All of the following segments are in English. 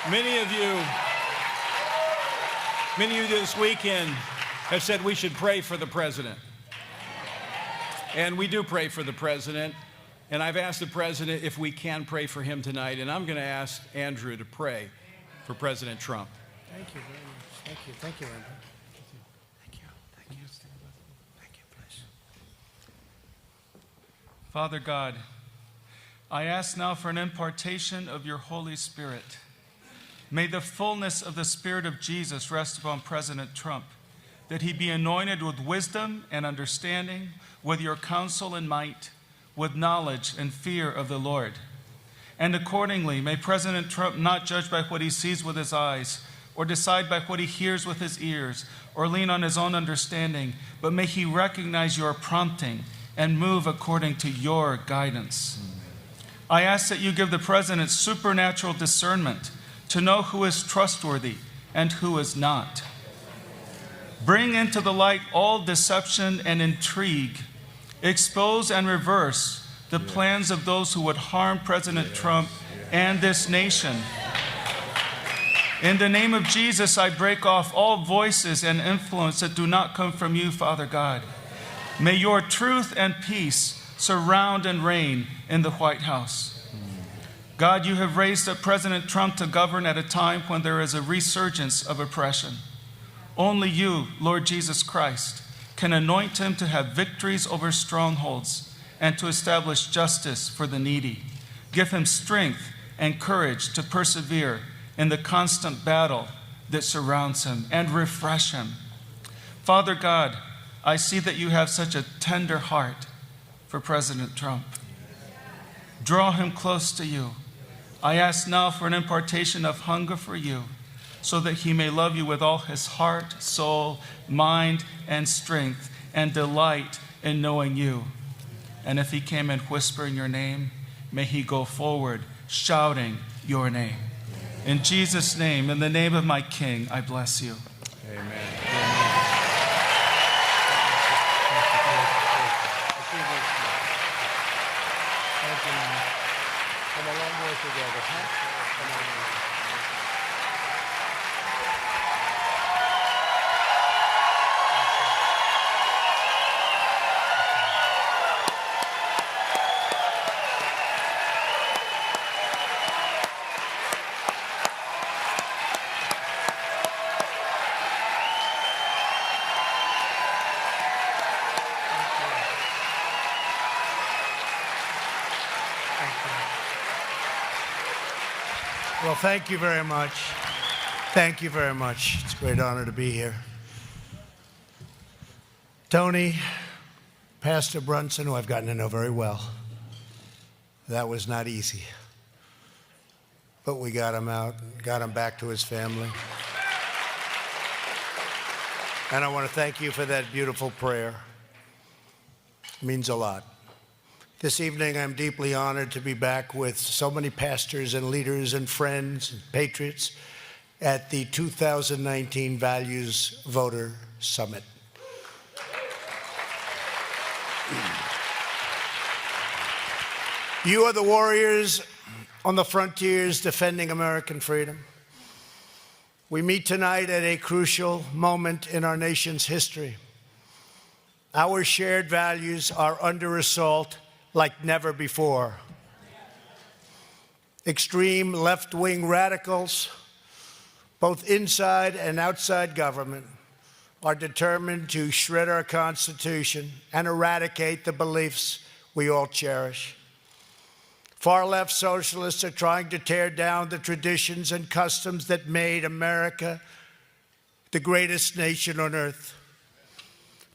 Many of you this weekend have said we should pray for the president. And we do pray for the president. And I've asked the president if we can pray for him tonight. And I'm going to ask Andrew to pray for President Trump. Thank you very much. Thank you. Thank you, Andrew. Thank you. Thank you. Thank you, please. Father God, I ask now for an impartation of your Holy Spirit. May the fullness of the Spirit of Jesus rest upon President Trump, that he be anointed with wisdom and understanding, with your counsel and might, with knowledge and fear of the Lord. And accordingly, may President Trump not judge by what he sees with his eyes, or decide by what he hears with his ears, or lean on his own understanding, but may he recognize your prompting and move according to your guidance. I ask that you give the president supernatural discernment to know who is trustworthy and who is not. Bring into the light all deception and intrigue. Expose and reverse the plans of those who would harm President Trump and this nation. In the name of Jesus, I break off all voices and influence that do not come from you, Father God. May your truth and peace surround and reign in the White House. God, you have raised up President Trump to govern at a time when there is a resurgence of oppression. Only you, Lord Jesus Christ, can anoint him to have victories over strongholds and to establish justice for the needy. Give him strength and courage to persevere in the constant battle that surrounds him, and refresh him. Father God, I see that you have such a tender heart for President Trump. Draw him close to you. I ask now for an impartation of hunger for you, so that he may love you with all his heart, soul, mind, and strength, and delight in knowing you. And if he came and whispering your name, may he go forward shouting your name. In Jesus' name, in the name of my King, I bless you. Amen. Thank you, man. Come a long way together, huh? Come on. Well, thank you very much. Thank you very much. It's a great honor to be here. Tony, Pastor Brunson, who I've gotten to know very well, that was not easy. But we got him out, got him back to his family. And I want to thank you for that beautiful prayer. It means a lot. This evening, I'm deeply honored to be back with so many pastors and leaders and friends and patriots at the 2019 Values Voter Summit. You are the warriors on the frontiers defending American freedom. We meet tonight at a crucial moment in our nation's history. Our shared values are under assault like never before. Extreme left-wing radicals, both inside and outside government, are determined to shred our Constitution and eradicate the beliefs we all cherish. Far-left socialists are trying to tear down the traditions and customs that made America the greatest nation on earth.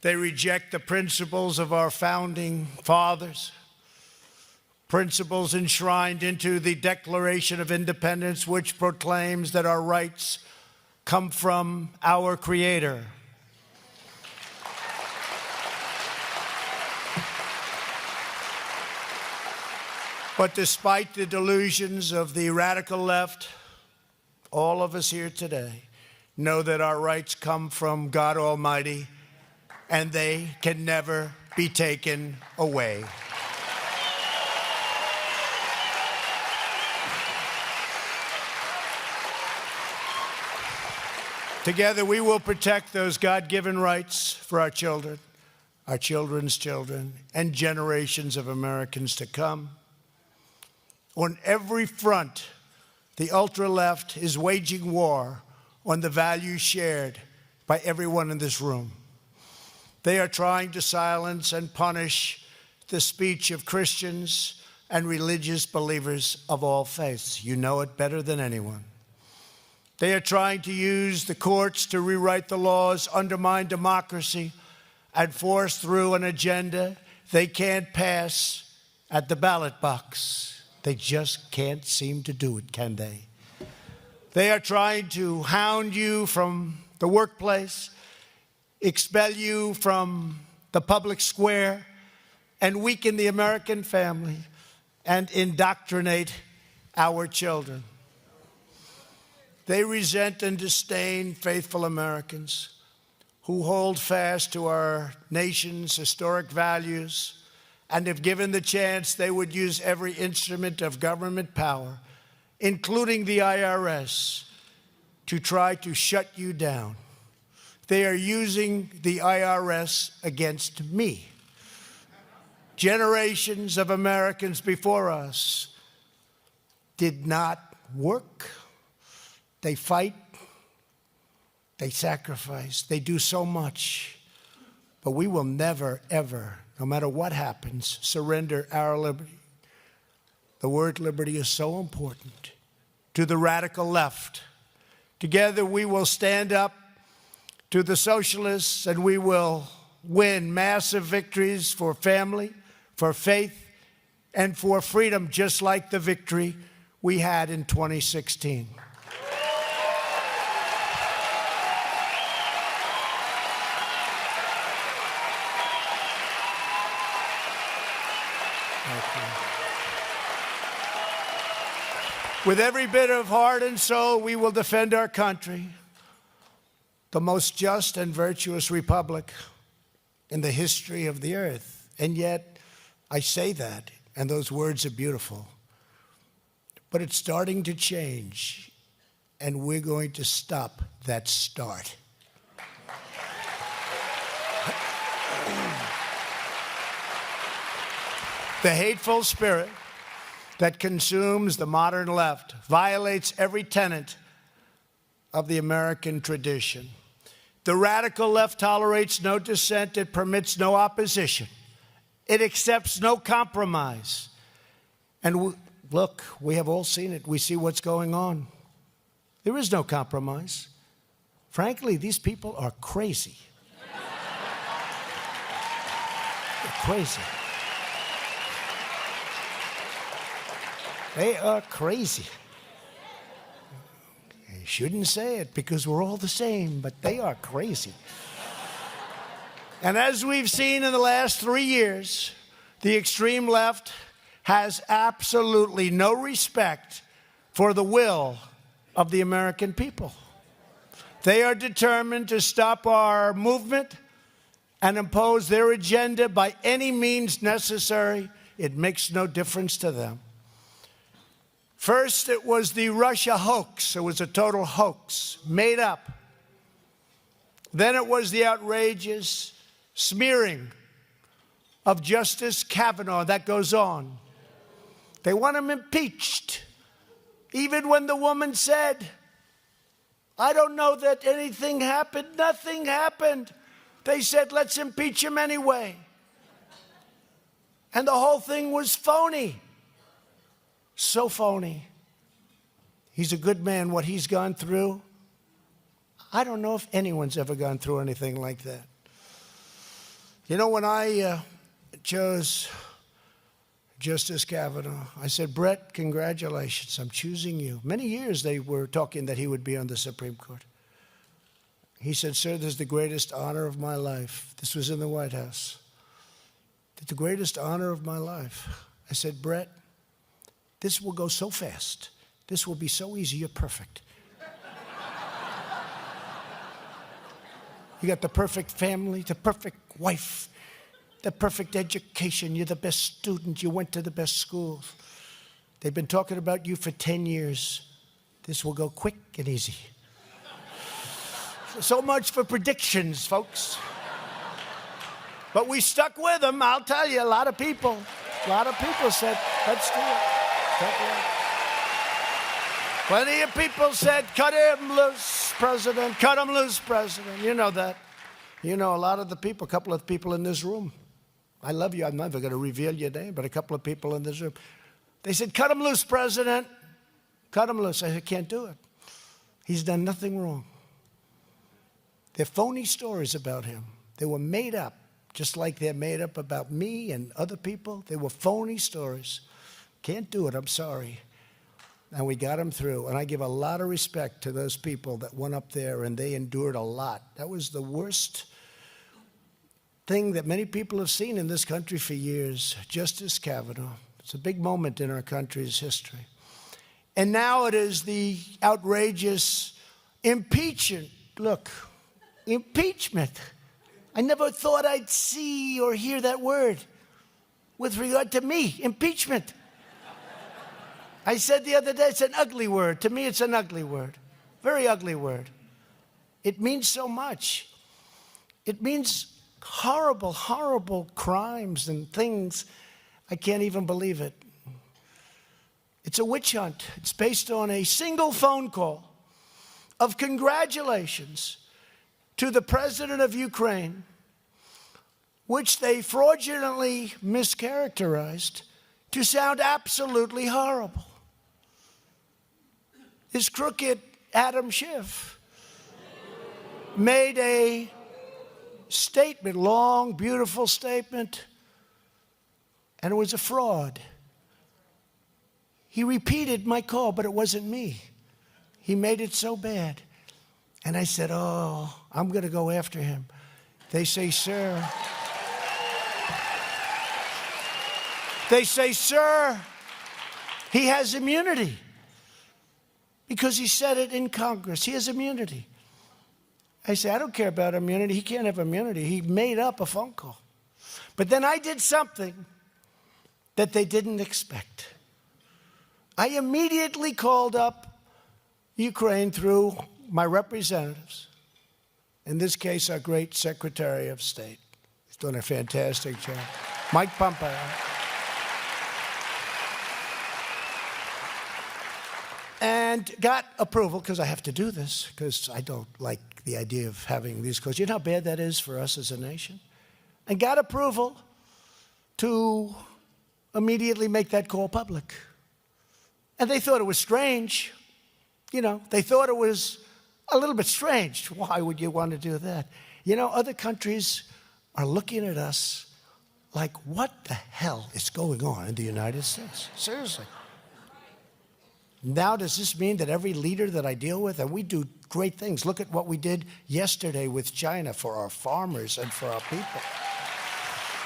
They reject the principles of our founding fathers, principles enshrined into the Declaration of Independence, which proclaims that our rights come from our Creator. But despite the delusions of the radical left, all of us here today know that our rights come from God Almighty, and they can never be taken away. Together, we will protect those God-given rights for our children, our children's children, and generations of Americans to come. On every front, the ultra-left is waging war on the values shared by everyone in this room. They are trying to silence and punish the speech of Christians and religious believers of all faiths. You know it better than anyone. They are trying to use the courts to rewrite the laws, undermine democracy, and force through an agenda they can't pass at the ballot box. They just can't seem to do it, can they? They are trying to hound you from the workplace, expel you from the public square, and weaken the American family and indoctrinate our children. They resent and disdain faithful Americans who hold fast to our nation's historic values, and if given the chance, they would use every instrument of government power, including the IRS, to try to shut you down. They are using the IRS against me. Generations of Americans before us did not work. They fight, they sacrifice, they do so much. But we will never, ever, no matter what happens, surrender our liberty. The word liberty is so important to the radical left. Together we will stand up to the socialists, and we will win massive victories for family, for faith, and for freedom, just like the victory we had in 2016. With every bit of heart and soul, we will defend our country, the most just and virtuous republic in the history of the earth. And yet, I say that, and those words are beautiful, but it's starting to change, and we're going to stop that start. The hateful spirit that consumes the modern left violates every tenet of the American tradition. The radical left tolerates no dissent. It permits no opposition. It accepts no compromise. And look, we have all seen it. We see what's going on. There is no compromise. Frankly, these people are crazy. They're crazy. They are crazy. I shouldn't say it because we're all the same, but they are crazy. And as we've seen in the last 3 years, the extreme left has absolutely no respect for the will of the American people. They are determined to stop our movement and impose their agenda by any means necessary. It makes no difference to them. First, it was the Russia hoax. It was a total hoax, made up. Then it was the outrageous smearing of Justice Kavanaugh. That goes on. They want him impeached. Even when the woman said, I don't know that anything happened, nothing happened. They said, let's impeach him anyway. And the whole thing was phony. So phony. He's a good man. What he's gone through, I don't know if anyone's ever gone through anything like that. You know, when I chose Justice Kavanaugh, I said, Brett, congratulations, I'm choosing you. Many years they were talking that he would be on the Supreme Court. He said, sir, this is the greatest honor of my life. This was in the White House. The greatest honor of my life. I said, Brett, this will go so fast. This will be so easy. You're perfect. You got the perfect family, the perfect wife, the perfect education. You're the best student. You went to the best schools. They've been talking about you for 10 years. This will go quick and easy. So much for predictions, folks. But we stuck with them. I'll tell you, a lot of people said, let's do it. Plenty of people said, cut him loose, President. Cut him loose, President. You know that. You know a lot of the people, a couple of people in this room. I love you. I'm never going to reveal your name, but a couple of people in this room. They said, cut him loose, President. Cut him loose. I said, can't do it. He's done nothing wrong. They're phony stories about him. They were made up, just like they're made up about me and other people. They were phony stories. Can't do it. I'm sorry. And we got him through. And I give a lot of respect to those people that went up there and they endured a lot. That was the worst thing that many people have seen in this country for years, Justice Kavanaugh. It's a big moment in our country's history. And now it is the outrageous impeachment. Look, impeachment. I never thought I'd see or hear that word with regard to me, impeachment. I said the other day, it's an ugly word. To me, it's an ugly word. Very ugly word. It means so much. It means horrible, horrible crimes and things. I can't even believe it. It's a witch hunt. It's based on a single phone call of congratulations to the president of Ukraine, which they fraudulently mischaracterized to sound absolutely horrible. This crooked Adam Schiff made a statement, long, beautiful statement, and it was a fraud. He repeated my call, but it wasn't me. He made it so bad. And I said, oh, I'm going to go after him. They say, sir, he has immunity because he said it in Congress. He has immunity. I say, I don't care about immunity. He can't have immunity. He made up a phone call. But then I did something that they didn't expect. I immediately called up Ukraine through my representatives, in this case, our great Secretary of State. He's doing a fantastic job, Mike Pompeo. And got approval, because I have to do this, because I don't like the idea of having these calls. You know how bad that is for us as a nation? And got approval to immediately make that call public. And they thought it was strange. You know, they thought it was a little bit strange. Why would you want to do that? You know, other countries are looking at us like, what the hell is going on in the United States? Seriously. Now, does this mean that every leader that I deal with, and we do great things. Look at what we did yesterday with China for our farmers and for our people.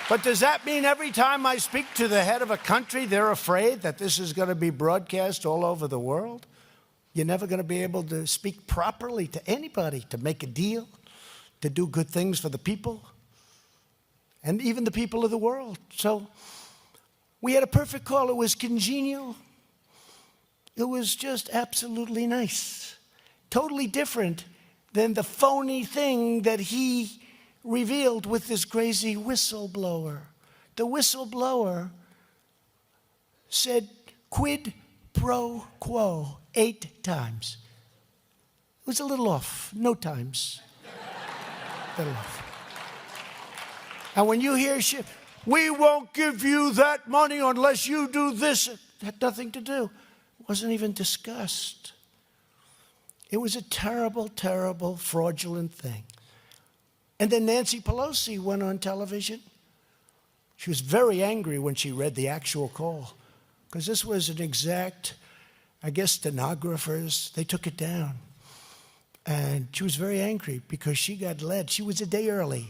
But does that mean every time I speak to the head of a country, they're afraid that this is going to be broadcast all over the world? You're never going to be able to speak properly to anybody, to make a deal, to do good things for the people, and even the people of the world. So we had a perfect call. It was congenial. It was just absolutely nice. Totally different than the phony thing that he revealed with this crazy whistleblower. The whistleblower said quid pro quo 8 times. It was a little off. No times. A little off. And when you hear shit, we won't give you that money unless you do this. It had nothing to do. It wasn't even discussed. It was a terrible, terrible, fraudulent thing. And then Nancy Pelosi went on television. She was very angry when she read the actual call, because this was an exact, I guess, stenographers, they took it down. And she was very angry because she got led. She was a day early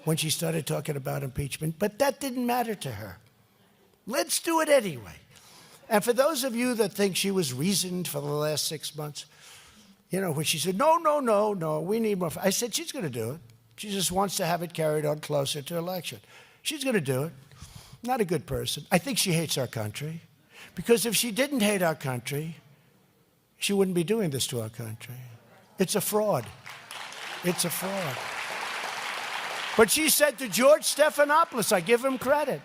when she started talking about impeachment, but that didn't matter to her. Let's do it anyway. And for those of you that think she was reasoned for the last 6 months, you know, when she said, no, we need more. I said, she's going to do it. She just wants to have it carried on closer to election. She's going to do it. Not a good person. I think she hates our country. Because if she didn't hate our country, she wouldn't be doing this to our country. It's a fraud. It's a fraud. But she said to George Stephanopoulos, I give him credit.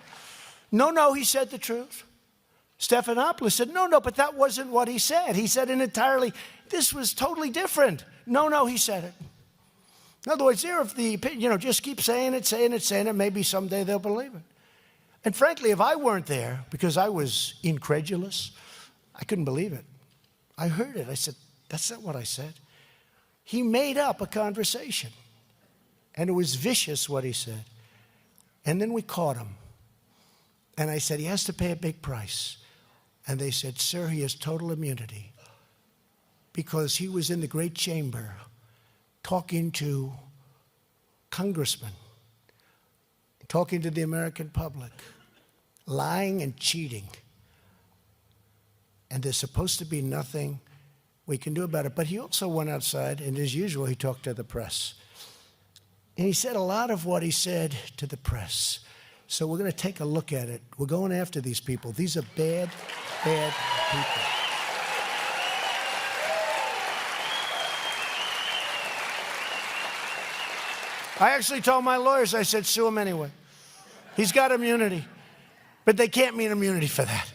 No, he said the truth. Stephanopoulos said, no, but that wasn't what he said. He said this was totally different. No, he said it. In other words, just keep saying it, maybe someday they'll believe it. And frankly, if I weren't there, because I was incredulous, I couldn't believe it. I heard it. I said, that's not what I said. He made up a conversation. And it was vicious what he said. And then we caught him. And I said, he has to pay a big price. And they said, sir, he has total immunity. Because he was in the great chamber talking to congressmen, talking to the American public, lying and cheating. And there's supposed to be nothing we can do about it. But he also went outside, and as usual, he talked to the press. And he said a lot of what he said to the press. So we're going to take a look at it. We're going after these people. These are bad, bad people. I actually told my lawyers, I said, sue him anyway. He's got immunity. But they can't mean immunity for that.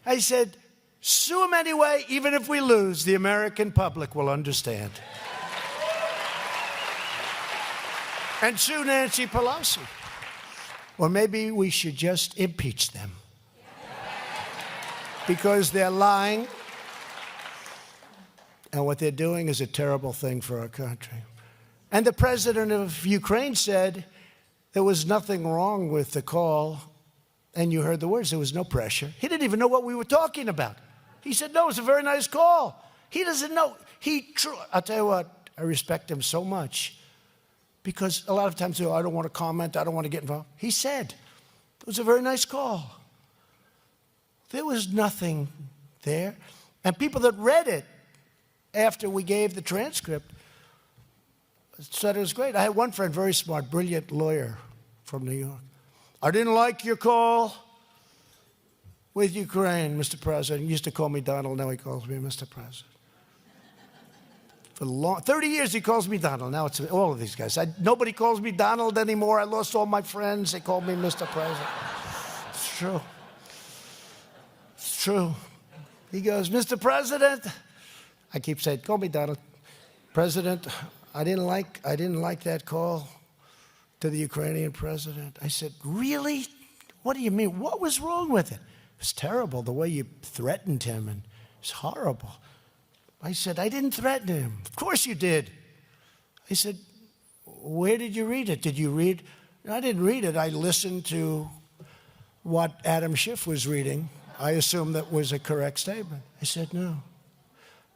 I said, sue him anyway, even if we lose, the American public will understand. And sue Nancy Pelosi. Or maybe we should just impeach them. Because they're lying. And what they're doing is a terrible thing for our country. And the president of Ukraine said there was nothing wrong with the call. And you heard the words, there was no pressure. He didn't even know what we were talking about. He said, no, it was a very nice call. He doesn't know. I'll tell you what, I respect him so much. Because a lot of times, I don't want to comment, I don't want to get involved. He said, it was a very nice call. There was nothing there. And people that read it after we gave the transcript said it was great. I had one friend, very smart, brilliant lawyer from New York. I didn't like your call with Ukraine, Mr. President. He used to call me Donald, now he calls me Mr. President. For 30 years he calls me Donald. Now it's all of these guys. Nobody calls me Donald anymore. I lost all my friends. They call me Mr. President. It's true. It's true. He goes, Mr. President. I keep saying, call me Donald. President, I didn't like that call to the Ukrainian president. I said, really? What do you mean? What was wrong with it? It was terrible, the way you threatened him, and it was horrible. I said, I didn't threaten him. Of course you did. I said, where did you read it? Did you read? I didn't read it. I listened to what Adam Schiff was reading. I assumed that was a correct statement. I said, no.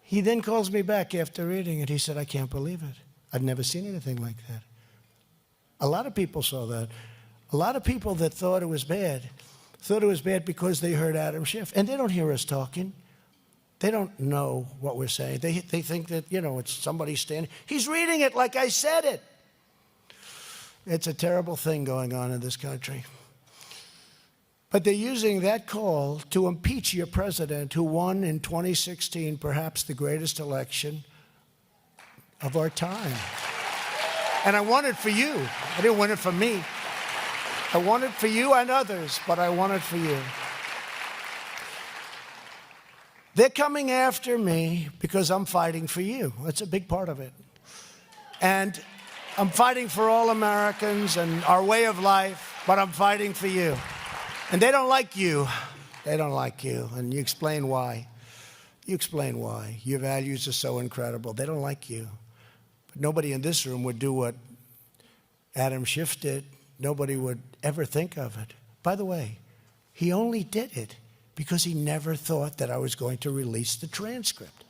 He then calls me back after reading it. He said, I can't believe it. I've never seen anything like that. A lot of people saw that. A lot of people that thought it was bad because they heard Adam Schiff. And they don't hear us talking. They don't know what we're saying. They think that, it's somebody standing. He's reading it like I said it. It's a terrible thing going on in this country. But they're using that call to impeach your president who won in 2016 perhaps the greatest election of our time. And I won it for you. I didn't win it for me. I won it for you and others, but I won it for you. They're coming after me because I'm fighting for you. That's a big part of it. And I'm fighting for all Americans and our way of life, but I'm fighting for you. And they don't like you. They don't like you. And you explain why. You explain why. Your values are so incredible. They don't like you. But nobody in this room would do what Adam Schiff did. Nobody would ever think of it. By the way, he only did it because he never thought that I was going to release the transcript.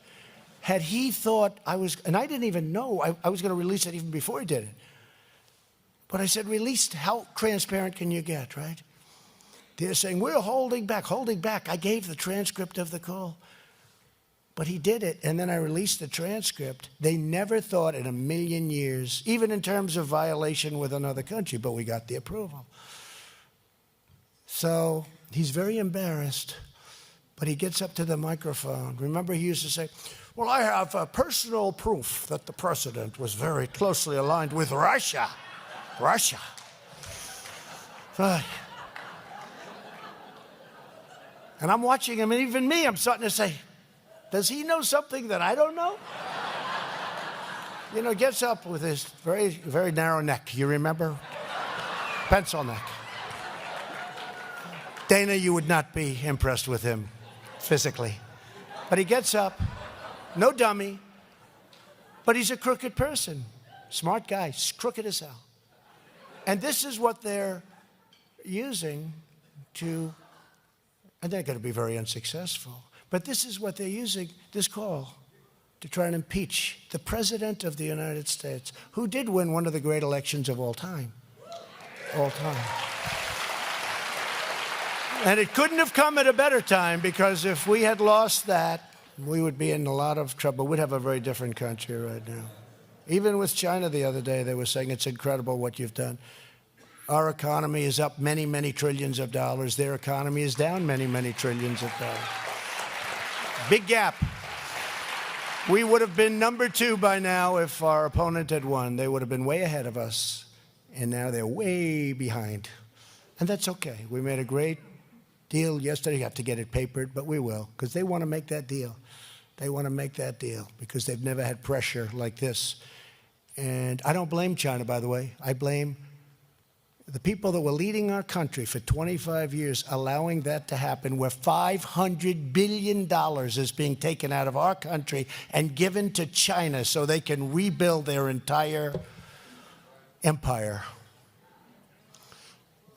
Had he thought and I didn't even know I was going to release it even before he did it. But I said, released, how transparent can you get, right? They're saying, we're holding back. I gave the transcript of the call. But he did it, and then I released the transcript. They never thought in a million years, even in terms of violation with another country, but we got the approval. So he's very embarrassed, but he gets up to the microphone. Remember, he used to say, Well, I have personal proof that the president was very closely aligned with Russia. Russia. Right. And I'm watching him, and even me, I'm starting to say, does he know something that I don't know? You know, gets up with his very, very narrow neck. You remember? Pencil neck. Dana, you would not be impressed with him physically. But he gets up, no dummy, but he's a crooked person. Smart guy, crooked as hell. And this is what they're using to, and they're going to be very unsuccessful, but this is what they're using, this call, to try and impeach the President of the United States, who did win one of the great elections of all time. All time. And it couldn't have come at a better time, because if we had lost that, we would be in a lot of trouble. We'd have a very different country right now. Even with China the other day, they were saying it's incredible what you've done. Our economy is up many, many trillions of dollars. Their economy is down many, many trillions of dollars. Big gap. We would have been number 2 by now if our opponent had won. They would have been way ahead of us, and now they're way behind. And that's okay. We made a great deal yesterday. You have to get it papered, but we will, because they want to make that deal. They want to make that deal because they've never had pressure like this. And I don't blame China, by the way. I blame the people that were leading our country for 25 years, allowing that to happen, where $500 billion is being taken out of our country and given to China so they can rebuild their entire empire.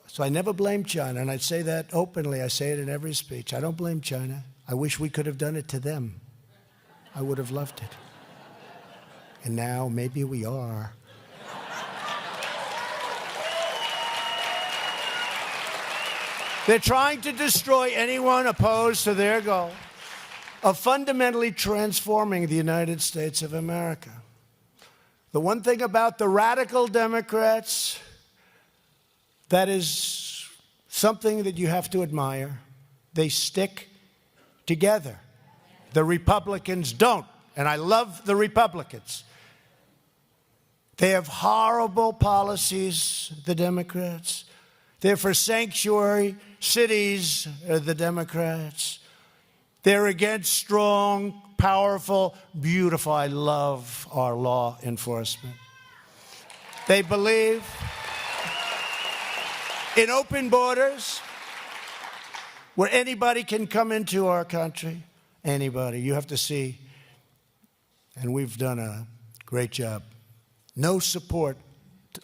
So I never blame China, and I say that openly. I say it in every speech. I don't blame China. I wish we could have done it to them. I would have loved it. And now maybe we are. They're trying to destroy anyone opposed to their goal of fundamentally transforming the United States of America. The one thing about the radical Democrats that is something that you have to admire, they stick together. The Republicans don't, and I love the Republicans. They have horrible policies, the Democrats. They're for sanctuary cities, the Democrats. They're against strong, powerful, beautiful. I love our law enforcement. They believe in open borders where anybody can come into our country. Anybody. You have to see, and we've done a great job. No support,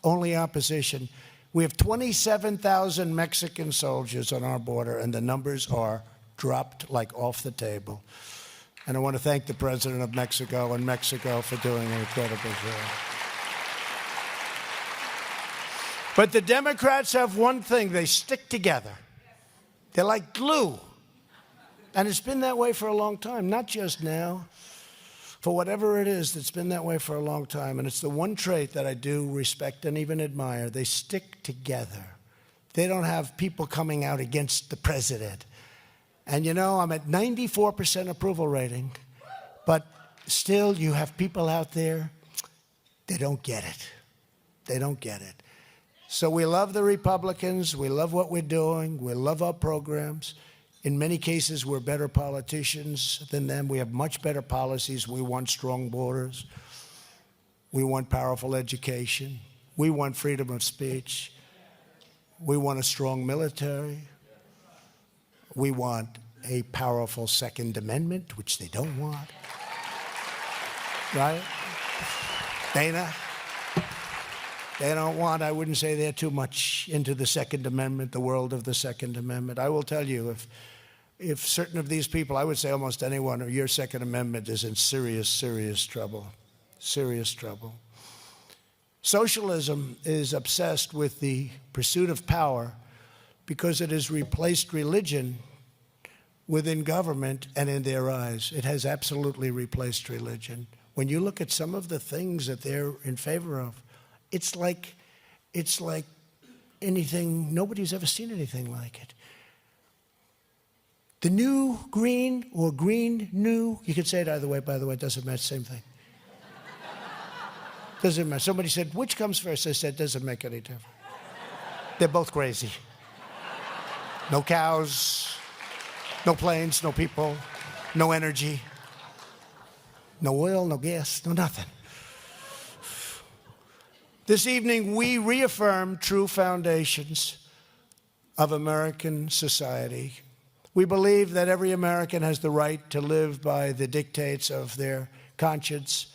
only opposition. We have 27,000 Mexican soldiers on our border, and the numbers are dropped like off the table. And I want to thank the President of Mexico and Mexico for doing an incredible job. But the Democrats have one thing. They stick together. They're like glue. And it's been that way for a long time, not just now. For whatever it is, it's been that way for a long time. And it's the one trait that I do respect and even admire. They stick together. They don't have people coming out against the president. And you know, I'm at 94% approval rating. But still, you have people out there, they don't get it. They don't get it. So we love the Republicans. We love what we're doing. We love our programs. In many cases, we're better politicians than them. We have much better policies. We want strong borders. We want powerful education. We want freedom of speech. We want a strong military. We want a powerful Second Amendment, which they don't want. Right? Dana? They don't want, I wouldn't say they're too much into the Second Amendment, the world of the Second Amendment. I will tell you, if certain of these people, I would say almost anyone, your Second Amendment is in serious, serious trouble. Serious trouble. Socialism is obsessed with the pursuit of power because it has replaced religion within government and in their eyes. It has absolutely replaced religion. When you look at some of the things that they're in favor of, it's like anything, nobody's ever seen anything like it. The new green or green new, you could say it either way, by the way, it doesn't matter, same thing. Doesn't matter. Somebody said, which comes first? I said, doesn't make any difference. They're both crazy. No cows, no planes, no people, no energy, no oil, no gas, no nothing. This evening, we reaffirm true foundations of American society. We believe that every American has the right to live by the dictates of their conscience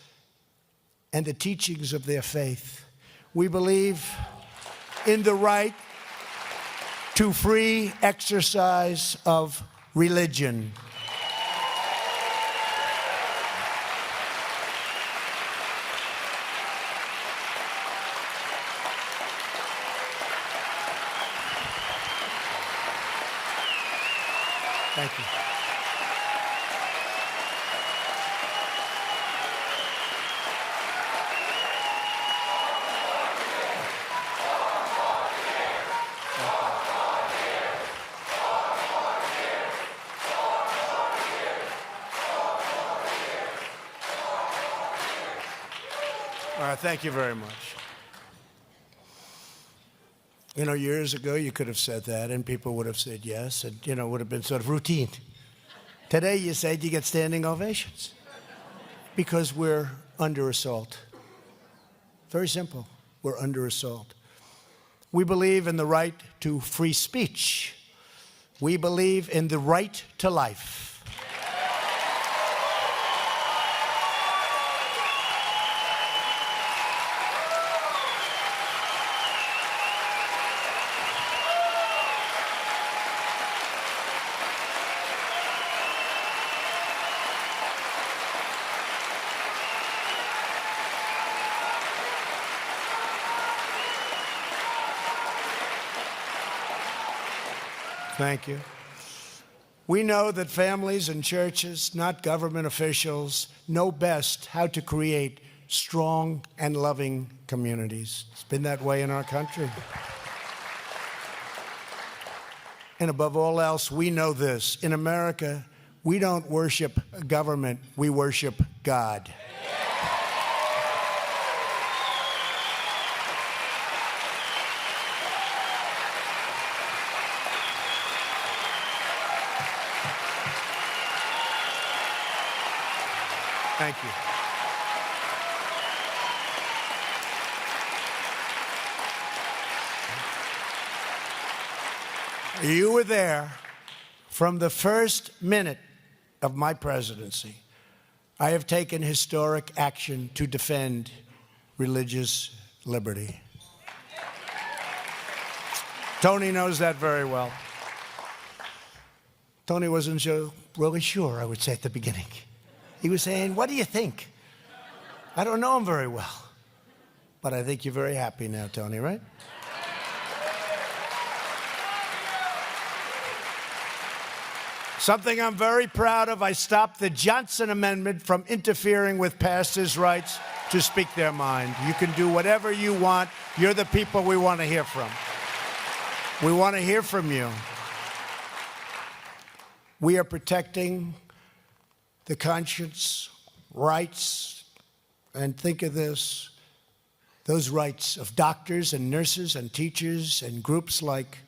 and the teachings of their faith. We believe in the right to free exercise of religion. Thank you. All right, thank you very much. You know, years ago, you could have said that, and people would have said yes, and, you know, it would have been sort of routine. Today, you said you get standing ovations because we're under assault. Very simple. We're under assault. We believe in the right to free speech. We believe in the right to life. Thank you. We know that families and churches, not government officials, know best how to create strong and loving communities. It's been that way in our country. And above all else, we know this. In America, we don't worship government, we worship God. Thank you. You were there from the first minute of my presidency. I have taken historic action to defend religious liberty. Tony knows that very well. Tony wasn't really sure, I would say, at the beginning. He was saying, what do you think? I don't know him very well. But I think you're very happy now, Tony, right? Something I'm very proud of, I stopped the Johnson Amendment from interfering with pastors' rights to speak their mind. You can do whatever you want. You're the people we want to hear from. We want to hear from you. We are protecting the conscience, rights, and think of this, those rights of doctors and nurses and teachers and groups like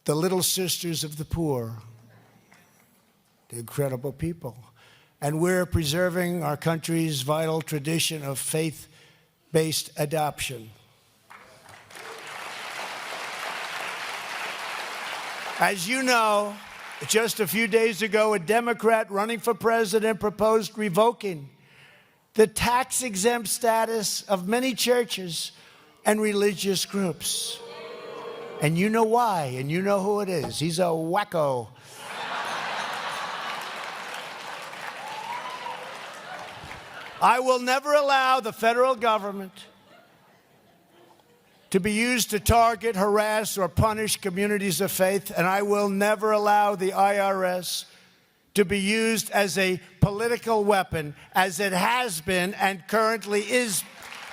the Little Sisters of the Poor, the incredible people. And we're preserving our country's vital tradition of faith-based adoption. As you know, just a few days ago, a Democrat running for president proposed revoking the tax-exempt status of many churches and religious groups. And you know why, and you know who it is. He's a wacko. I will never allow the federal government to be used to target, harass, or punish communities of faith, and I will never allow the IRS to be used as a political weapon, as it has been and currently is.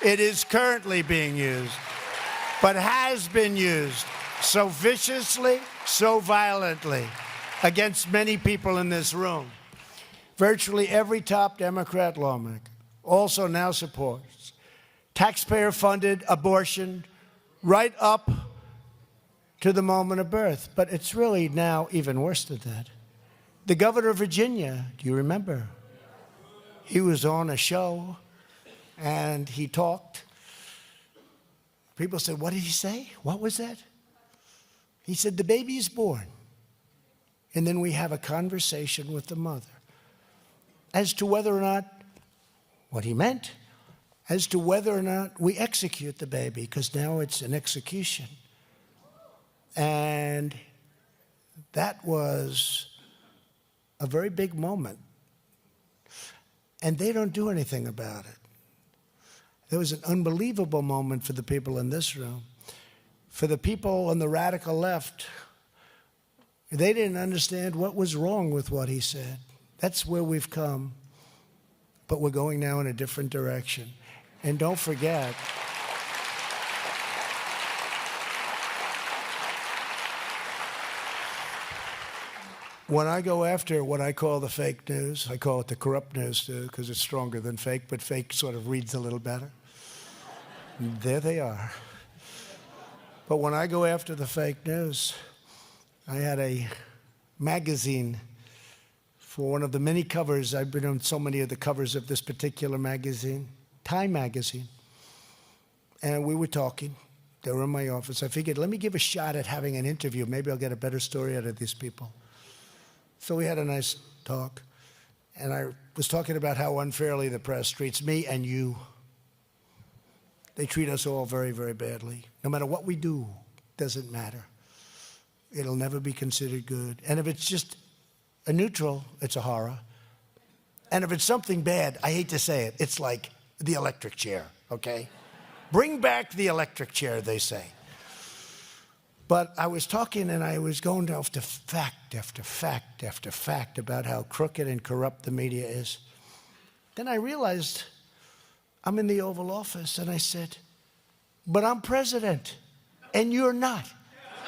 It is currently being used, but has been used so viciously, so violently. against many people in this room. Virtually every top Democrat lawmaker also now supports taxpayer-funded abortion right up to the moment of birth. But it's really now even worse than that. The governor of Virginia, do you remember? He was on a show and he talked. People said, what did he say? What was that? He said, the baby is born. And then we have a conversation with the mother as to whether or not, what he meant, as to whether or not we execute the baby, because now it's an execution. And that was a very big moment. And they don't do anything about it. There was an unbelievable moment for the people in this room. For the people on the radical left, they didn't understand what was wrong with what he said. That's where we've come. But we're going now in a different direction. And don't forget, when I go after what I call the fake news, I call it the corrupt news too, because it's stronger than fake, but fake sort of reads a little better. There they are. But when I go after the fake news, I had a magazine for one of the many covers. I've been on so many of the covers of this particular magazine, Time magazine. And we were talking. They were in my office. I figured, let me give a shot at having an interview. Maybe I'll get a better story out of these people. So we had a nice talk. And I was talking about how unfairly the press treats me and you. They treat us all very, very badly. No matter what we do, doesn't matter. It'll never be considered good. And if it's just a neutral, it's a horror. And if it's something bad, I hate to say it, it's like the electric chair, okay? Bring back the electric chair, they say. But I was talking and I was going off to fact after fact after fact about how crooked and corrupt the media is. Then I realized I'm in the Oval Office and I said, but I'm president and you're not.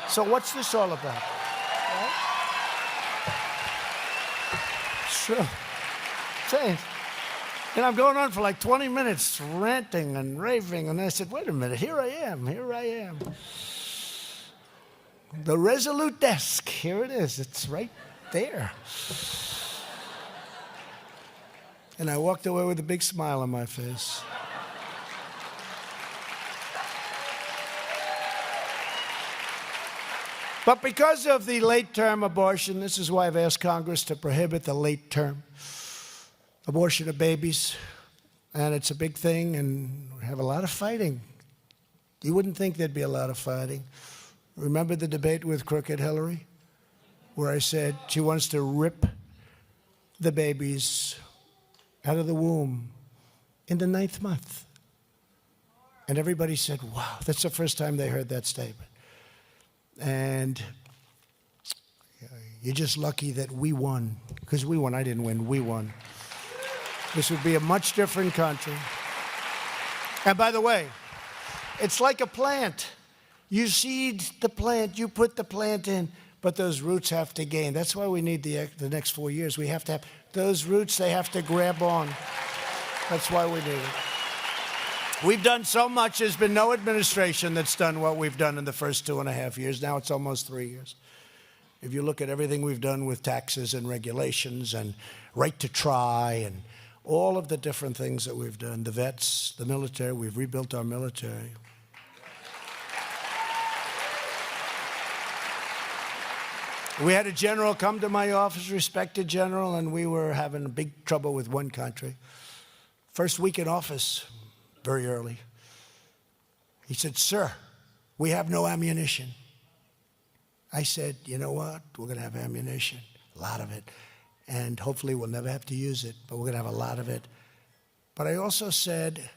So what's this all about? Right? Sure. Saying. And I'm going on for like 20 minutes ranting and raving. And I said, wait a minute, here I am. The Resolute desk, here it is. It's right there. And I walked away with a big smile on my face. But because of the late-term abortion, this is why I've asked Congress to prohibit the late-term abortion of babies. And it's a big thing, and we have a lot of fighting. You wouldn't think there'd be a lot of fighting. Remember the debate with Crooked Hillary, where I said she wants to rip the babies out of the womb in the 9th month. And everybody said, wow, that's the first time they heard that statement. And you're just lucky that we won. Because we won. I didn't win. We won. This would be a much different country. And by the way, it's like a plant. You seed the plant, you put the plant in, but those roots have to gain. That's why we need the next 4 years. We have to have those roots, they have to grab on. That's why we need it. We've done so much. There's been no administration that's done what we've done in the first 2.5 years. Now it's almost 3 years. If you look at everything we've done with taxes and regulations and right to try and all of the different things that we've done, the vets, the military, we've rebuilt our military. We had a general come to my office, respected general, and we were having big trouble with one country. First week in office, very early, he said, sir, we have no ammunition. I said, you know what? We're going to have ammunition, a lot of it. And hopefully we'll never have to use it, but we're going to have a lot of it. But I also said,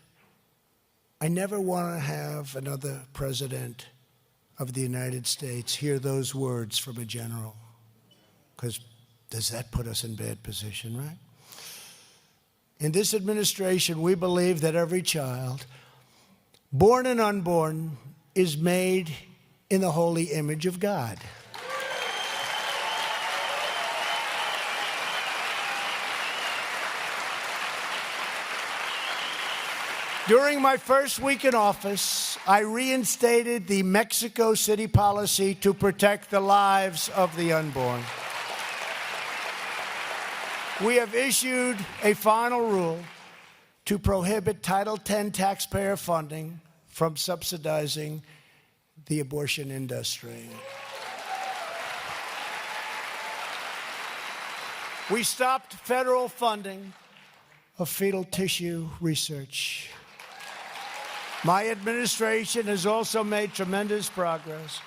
I never want to have another president of the United States hear those words from a general, because does that put us in bad position, right? In this administration, we believe that every child, born and unborn, is made in the holy image of God. During my first week in office, I reinstated the Mexico City policy to protect the lives of the unborn. We have issued a final rule to prohibit Title X taxpayer funding from subsidizing the abortion industry. We stopped federal funding of fetal tissue research. My administration has also made tremendous progress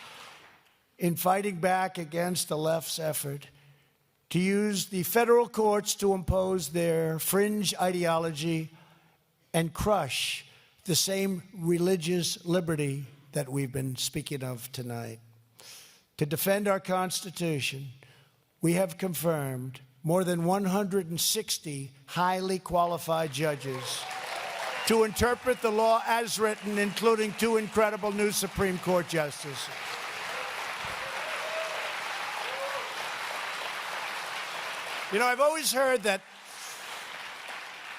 in fighting back against the left's effort to use the federal courts to impose their fringe ideology and crush the same religious liberty that we've been speaking of tonight. To defend our Constitution, we have confirmed more than 160 highly qualified judges to interpret the law as written, including 2 incredible new Supreme Court justices. You know, I've always heard that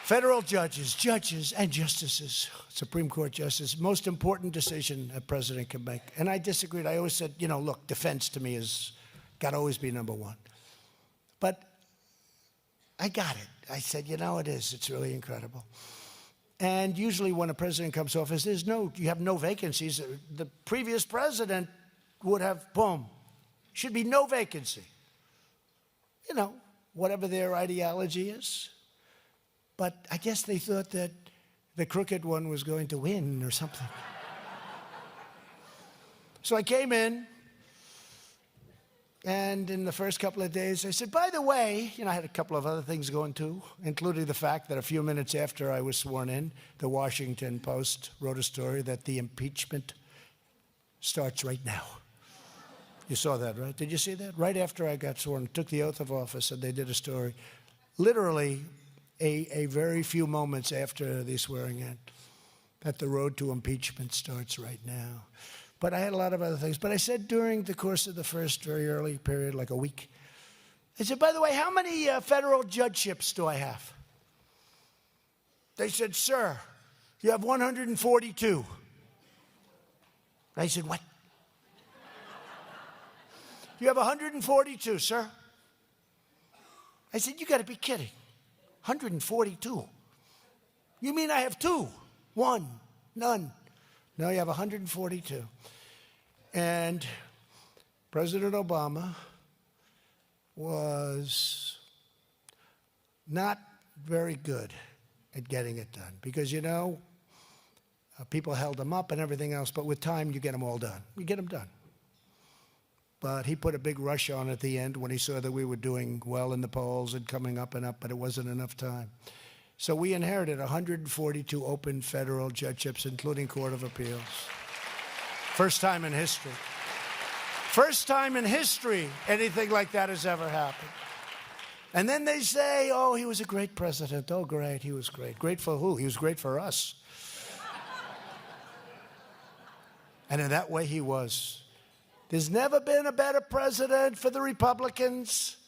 federal judges and justices, Supreme Court justice, most important decision a president can make. And I disagreed. I always said, you know, look, defense to me has got to always be number one. But I got it. I said, you know, it is. It's really incredible. And usually when a president comes to office, you have no vacancies. The previous president would have, boom, should be no vacancy. You know, whatever their ideology is. But I guess they thought that the crooked one was going to win or something. So I came in, and in the first couple of days, I said, by the way, you know, I had a couple of other things going too, including the fact that a few minutes after I was sworn in, the Washington Post wrote a story that the impeachment starts right now. You saw that, right? Did you see that? Right after I got sworn, took the oath of office, and they did a story, literally a very few moments after the swearing in, that the road to impeachment starts right now. But I had a lot of other things. But I said during the course of the first very early period, like a week, I said, by the way, how many federal judgeships do I have? They said, sir, you have 142. I said, what? You have 142, sir. I said, you got to be kidding. 142. You mean I have 2? 1, none. No, you have 142. And President Obama was not very good at getting it done because, you know, people held him up and everything else, but with time, you get them all done. You get them done. But he put a big rush on at the end when he saw that we were doing well in the polls and coming up and up, but it wasn't enough time. So we inherited 142 open federal judgeships, including Court of Appeals. First time in history. First time in history anything like that has ever happened. And then they say, oh, he was a great president. Oh, great, he was great. Great for who? He was great for us. And in that way, he was. There's never been a better president for the Republicans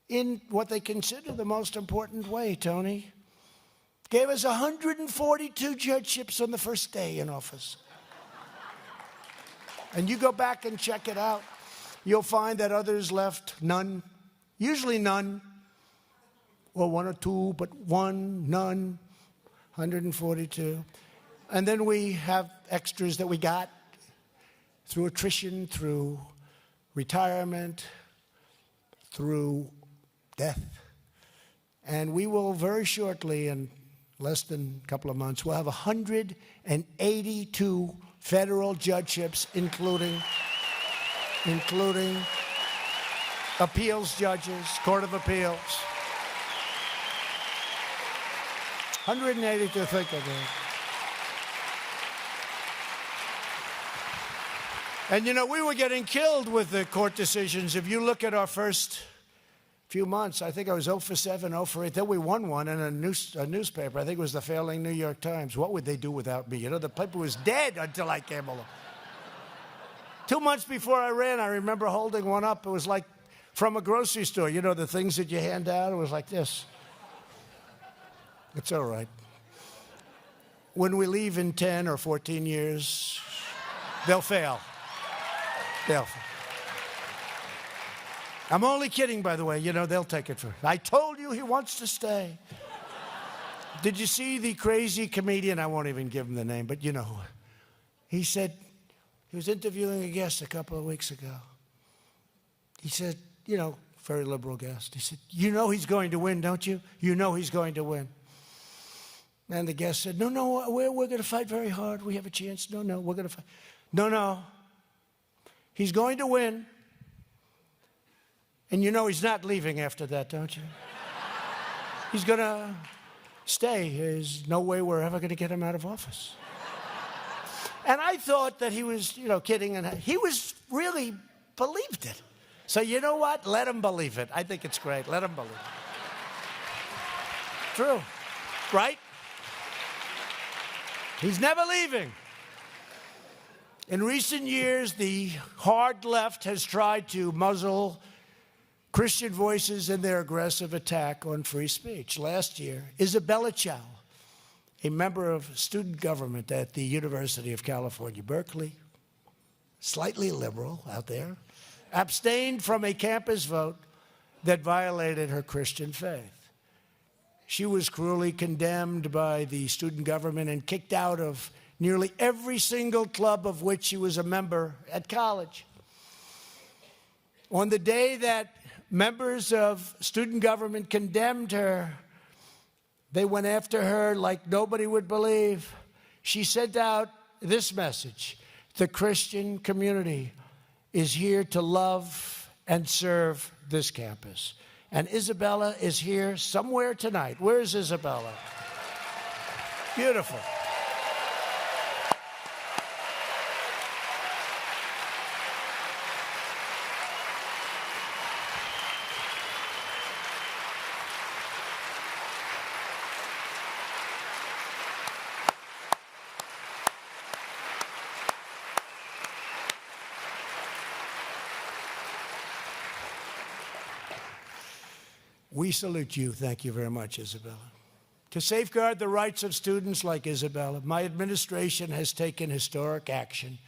in what they consider the most important way, Tony. Gave us 142 judgeships on the first day in office. And you go back and check it out, you'll find that others left none, usually none, or 1 or 2, but 1, none, 142. And then we have extras that we got through attrition, through retirement, through death. And we will very shortly, in less than a couple of months, we'll have 182 federal judgeships, including appeals judges, Court of Appeals. 182, think of it. And you know, we were getting killed with the court decisions. If you look at our first few months, I think I was 0 for 7, 0 for 8. Then we won one in a newspaper. I think it was the failing New York Times. What would they do without me? You know, the paper was dead until I came along. 2 months before I ran, I remember holding one up. It was like from a grocery store. You know, the things that you hand out? It was like this. It's all right. when we leave in 10 or 14 years, they'll fail. They'll fail. I'm only kidding, by the way. You know, they'll take it for. I told you he wants to stay. Did you see the crazy comedian? I won't even give him the name, but you know. He said, he was interviewing a guest a couple of weeks ago. He said, you know, very liberal guest. He said, you know he's going to win, don't you? You know he's going to win. And the guest said, no, we're going to fight very hard. We have a chance. No, we're going to fight. No. He's going to win. And you know he's not leaving after that, don't you? He's going to stay. There's no way we're ever going to get him out of office. And I thought that he was, you know, kidding. And he was really believed it. So you know what? Let him believe it. I think it's great. Let him believe it. True. Right? He's never leaving. In recent years, the hard left has tried to muzzle Christian voices in their aggressive attack on free speech. Last year, Isabella Chow, a member of student government at the University of California, Berkeley, slightly liberal out there, abstained from a campus vote that violated her Christian faith. She was cruelly condemned by the student government and kicked out of nearly every single club of which she was a member at college. On the day that members of student government condemned her, they went after her like nobody would believe. She sent out this message: the Christian community is here to love and serve this campus. And Isabella is here somewhere tonight. Where's Isabella? Beautiful. We salute you. Thank you very much, Isabella. To safeguard the rights of students like Isabella, my administration has taken historic action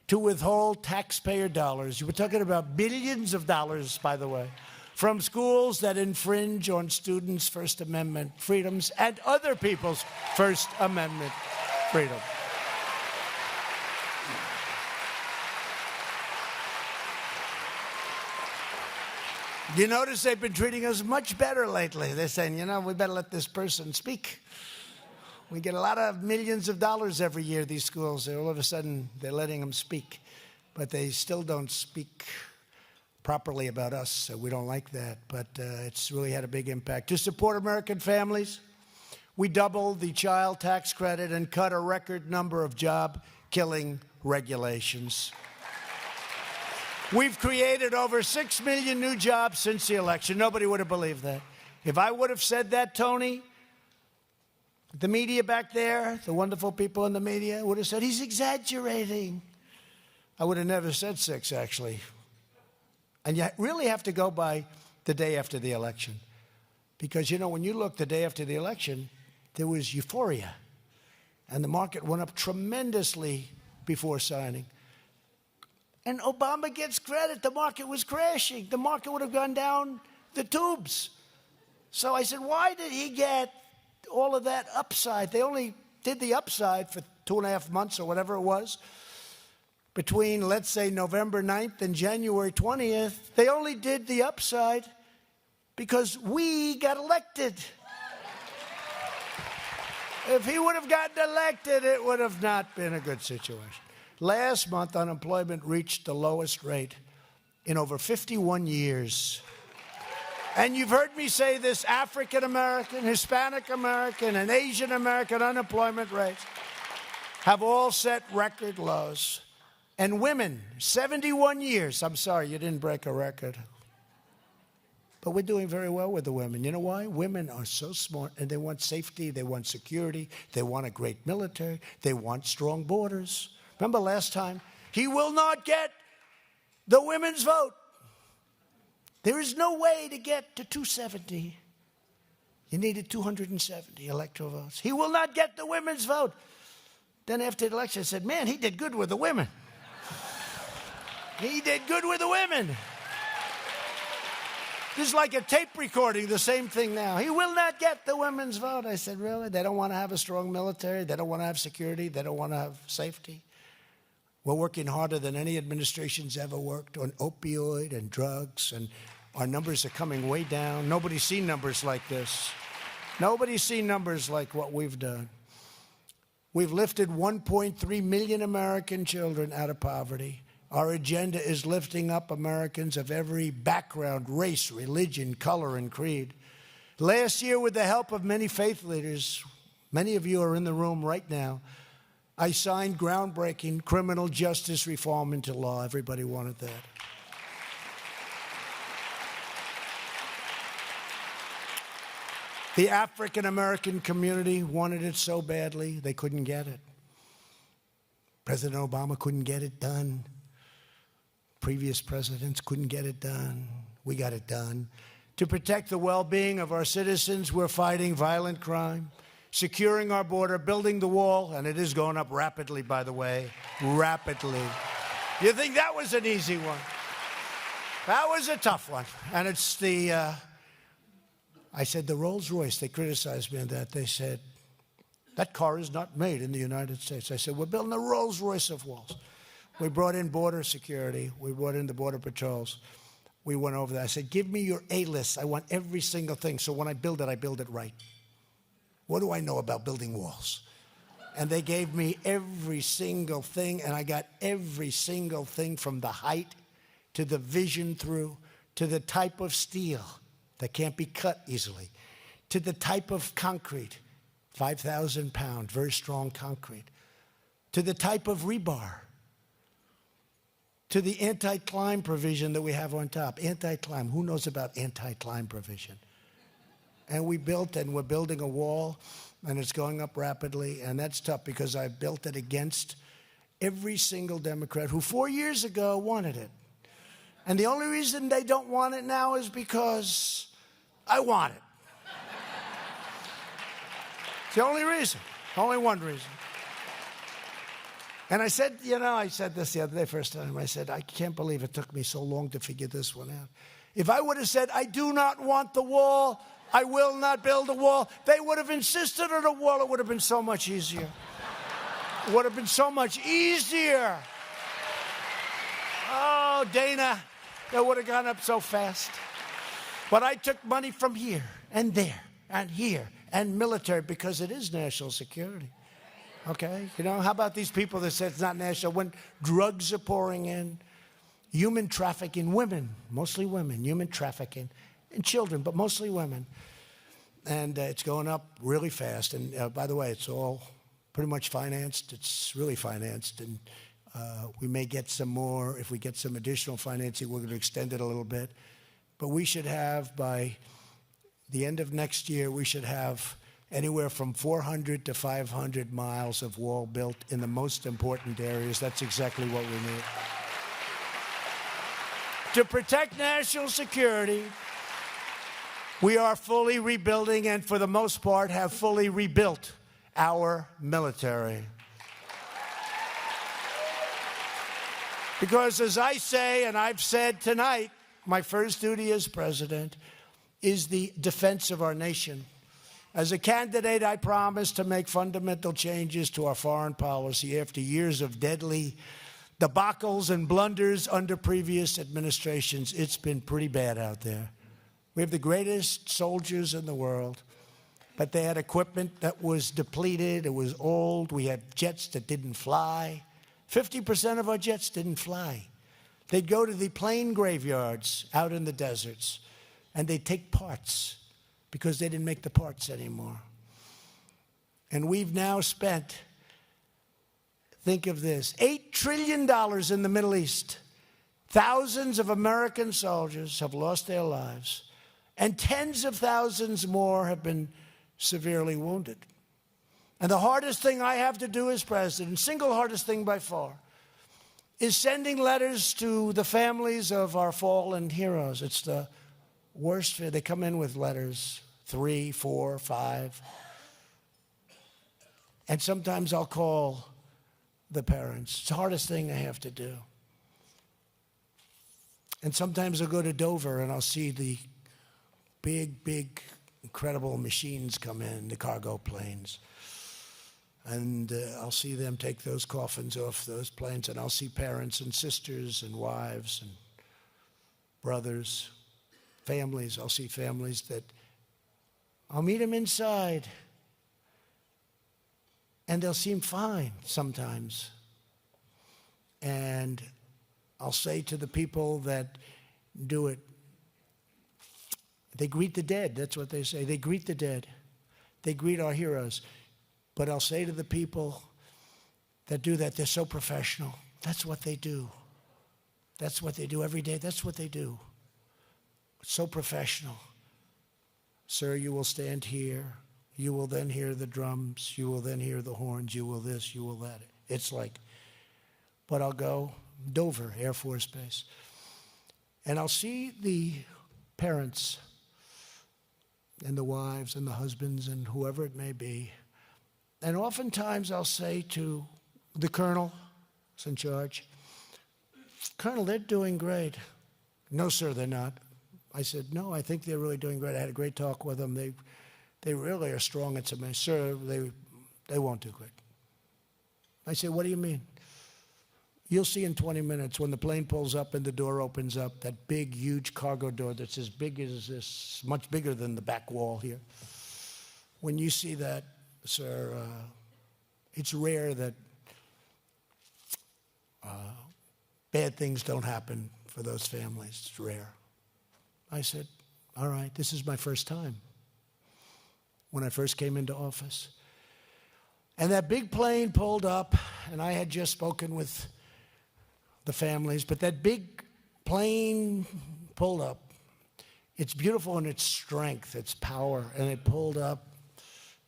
to withhold taxpayer dollars. We're talking about billions of dollars, by the way, from schools that infringe on students' First Amendment freedoms and other people's First Amendment freedom. You notice they've been treating us much better lately. They're saying, you know, we better let this person speak. We get a lot of millions of dollars every year, these schools. All of a sudden, they're letting them speak. But they still don't speak properly about us, so we don't like that. But it's really had a big impact. To support American families, we doubled the child tax credit and cut a record number of job-killing regulations. We've created over 6 million new jobs since the election. Nobody would have believed that. If I would have said that, Tony, the media back there, the wonderful people in the media, would have said, he's exaggerating. I would have never said 6, actually. And you really have to go by the day after the election. Because, you know, when you look the day after the election, there was euphoria. And the market went up tremendously before signing. And Obama gets credit. The market was crashing. The market would have gone down the tubes. So I said, why did he get all of that upside? They only did the upside for 2.5 months or whatever it was. Between, let's say, November 9th and January 20th, they only did the upside because we got elected. If he would have gotten elected, it would have not been a good situation. Last month, unemployment reached the lowest rate in over 51 years. And you've heard me say this: African American, Hispanic American, and Asian American unemployment rates have all set record lows. And women, 71 years. I'm sorry, you didn't break a record. But we're doing very well with the women. You know why? Women are so smart, and they want safety, they want security, they want a great military, they want strong borders. Remember last time? He will not get the women's vote. There is no way to get to 270. He needed 270 electoral votes. He will not get the women's vote. Then after the election, I said, man, he did good with the women. He did good with the women. This is like a tape recording, the same thing now. He will not get the women's vote. I said, really? They don't want to have a strong military? They don't want to have security? They don't want to have safety? We're working harder than any administration's ever worked on opioid and drugs, and our numbers are coming way down. Nobody's seen numbers like this. Nobody's seen numbers like what we've done. We've lifted 1.3 million American children out of poverty. Our agenda is lifting up Americans of every background, race, religion, color, and creed. Last year, with the help of many faith leaders, many of you are in the room right now, I signed groundbreaking criminal justice reform into law. Everybody wanted that. The African American community wanted it so badly, they couldn't get it. President Obama couldn't get it done. Previous presidents couldn't get it done. We got it done. To protect the well-being of our citizens, we're fighting violent crime, securing our border, building the wall, and it is going up rapidly, by the way, rapidly. You think that was an easy one? That was a tough one. And it's the, I said, the Rolls-Royce, they criticized me on that. They said, that car is not made in the United States. I said, we're building a Rolls-Royce of walls. We brought in border security. We brought in the border patrols. We went over there. I said, give me your A-list. I want every single thing. So when I build it right. What do I know about building walls? And they gave me every single thing, and I got every single thing from the height to the vision through, to the type of steel that can't be cut easily, to the type of concrete, 5,000 pound, very strong concrete, to the type of rebar, to the anti-climb provision that we have on top. Anti-climb, who knows about anti-climb provision? And we built, and we're building a wall, and it's going up rapidly, and that's tough because I built it against every single Democrat who 4 years ago wanted it. And the only reason they don't want it now is because I want it. It's the only reason, only one reason. And I said, I said this the other day, first time. I said, I can't believe it took me so long to figure this one out. If I would have said, I do not want the wall, I will not build a wall, they would have insisted on a wall. It would have been so much easier. It would have been so much easier. Oh, Dana, that would have gone up so fast. But I took money from here and there and here and military because it is national security. Okay, how about these people that say it's not national? When drugs are pouring in, human trafficking, women, mostly women, human trafficking, and children, but mostly women. And it's going up really fast. And by the way, it's all pretty much financed. It's really financed. And we may get some more. If we get some additional financing, we're going to extend it a little bit. But we should have, by the end of next year, we should have anywhere from 400 to 500 miles of wall built in the most important areas. That's exactly what we need. To protect national security, we are fully rebuilding and for the most part have fully rebuilt our military. Because as I say, and I've said tonight, my first duty as president is the defense of our nation. As a candidate, I promised to make fundamental changes to our foreign policy after years of deadly debacles and blunders under previous administrations. It's been pretty bad out there. We have the greatest soldiers in the world, but they had equipment that was depleted. It was old. We had jets that didn't fly. 50% of our jets didn't fly. They'd go to the plane graveyards out in the deserts, and they'd take parts because they didn't make the parts anymore. And we've now spent, think of this, $8 trillion in the Middle East. Thousands of American soldiers have lost their lives, and tens of thousands more have been severely wounded. And the hardest thing I have to do as president, single hardest thing by far, is sending letters to the families of our fallen heroes. It's the worst. They come in with letters 3, 4, 5. And sometimes I'll call the parents. It's the hardest thing I have to do. And sometimes I'll go to Dover and I'll see the big, incredible machines come in, the cargo planes. And I'll see them take those coffins off those planes, and I'll see parents and sisters and wives and brothers, families. I'll see families that I'll meet them inside, and they'll seem fine sometimes. And I'll say to the people that do it, they greet the dead. That's what they say. They greet the dead. They greet our heroes. But I'll say to the people that do that, they're so professional. That's what they do. That's what they do every day. That's what they do. So professional. Sir, you will stand here. You will then hear the drums. You will then hear the horns. You will this, you will that. It's like, but I'll go Dover Air Force Base. And I'll see the parents and the wives and the husbands and whoever it may be. And oftentimes I'll say to the colonel who's in charge, Colonel, they're doing great. No, sir, they're not. I said, no, I think they're really doing great. I had a great talk with them. They really are strong. It's amazing. Sir, they won't do great. I said, what do you mean? You'll see in 20 minutes when the plane pulls up and the door opens up, that big, huge cargo door that's as big as this, much bigger than the back wall here. When you see that, sir, it's rare that bad things don't happen for those families. It's rare. I said, all right, this is my first time when I first came into office. And that big plane pulled up, and I had just spoken with the families, but that big plane pulled up. It's beautiful in its strength, its power, and it pulled up.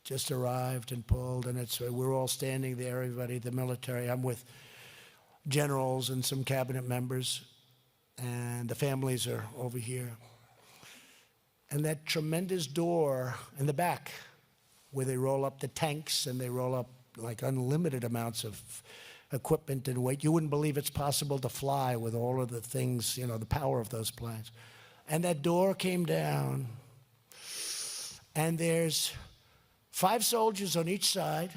Just arrived and pulled, and we're all standing there, everybody, the military. I'm with generals and some cabinet members, and the families are over here. And that tremendous door in the back, where they roll up the tanks and they roll up like unlimited amounts of equipment and weight. You wouldn't believe it's possible to fly with all of the things, the power of those planes. And that door came down, and there's 5 soldiers on each side,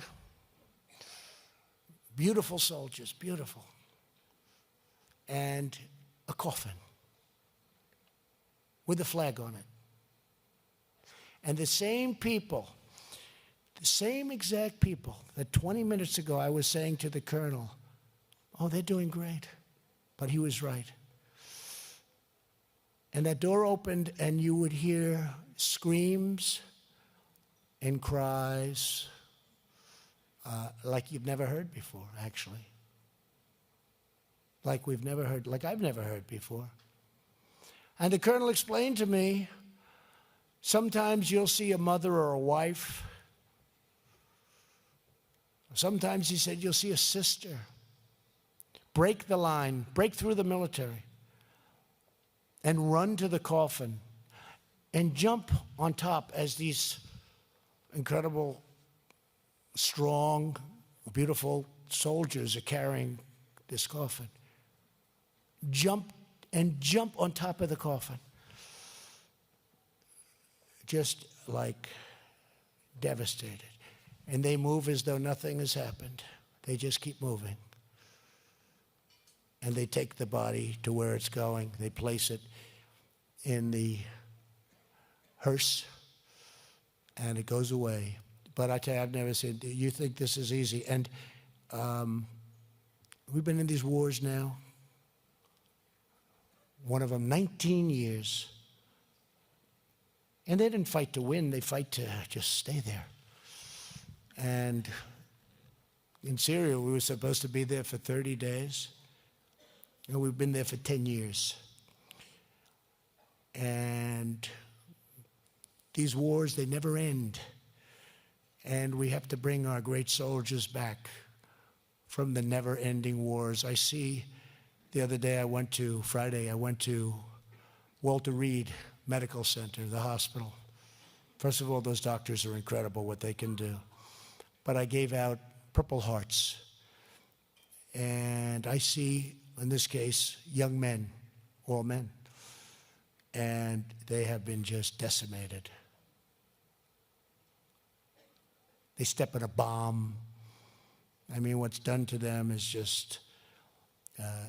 beautiful soldiers, beautiful, and a coffin with a flag on it. And the same people, the same exact people that 20 minutes ago I was saying to the colonel, oh, they're doing great, but he was right. And that door opened, and you would hear screams and cries like you've never heard before, actually. Like I've never heard before. And the colonel explained to me, sometimes you'll see a mother or a wife. Sometimes, he said, you'll see a sister break the line, break through the military, and run to the coffin and jump on top as these incredible, strong, beautiful soldiers are carrying this coffin. Jump on top of the coffin. Just like devastated. And they move as though nothing has happened. They just keep moving. And they take the body to where it's going. They place it in the hearse, and it goes away. But I tell you, I've never said, you think this is easy. And we've been in these wars now. One of them, 19 years. And they didn't fight to win, they fight to just stay there. And in Syria, we were supposed to be there for 30 days. And we've been there for 10 years. And these wars, they never end. And we have to bring our great soldiers back from the never-ending wars. I see, the other day Friday, I went to Walter Reed Medical Center, the hospital. First of all, those doctors are incredible, what they can do. But I gave out Purple Hearts. And I see, in this case, young men, all men. And they have been just decimated. They step in a bomb. I mean, what's done to them is just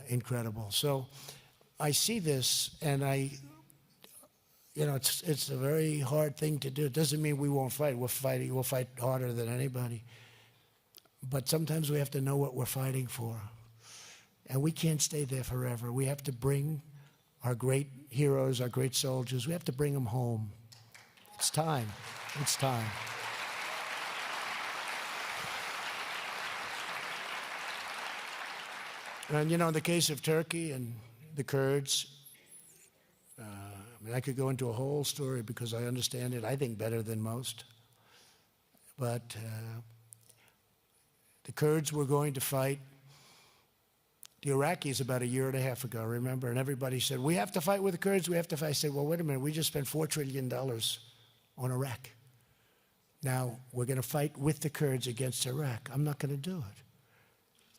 incredible. So I see this, and it's a very hard thing to do. It doesn't mean we won't fight. We'll fight harder than anybody. But sometimes we have to know what we're fighting for. And we can't stay there forever. We have to bring our great heroes, our great soldiers, we have to bring them home. It's time. It's time. And, in the case of Turkey and the Kurds, I could go into a whole story because I understand it, I think, better than most. But the Kurds were going to fight the Iraqis about a year and a half ago, remember? And everybody said, we have to fight with the Kurds, we have to fight. I said, well, wait a minute, we just spent $4 trillion on Iraq. Now, we're going to fight with the Kurds against Iraq. I'm not going to do it.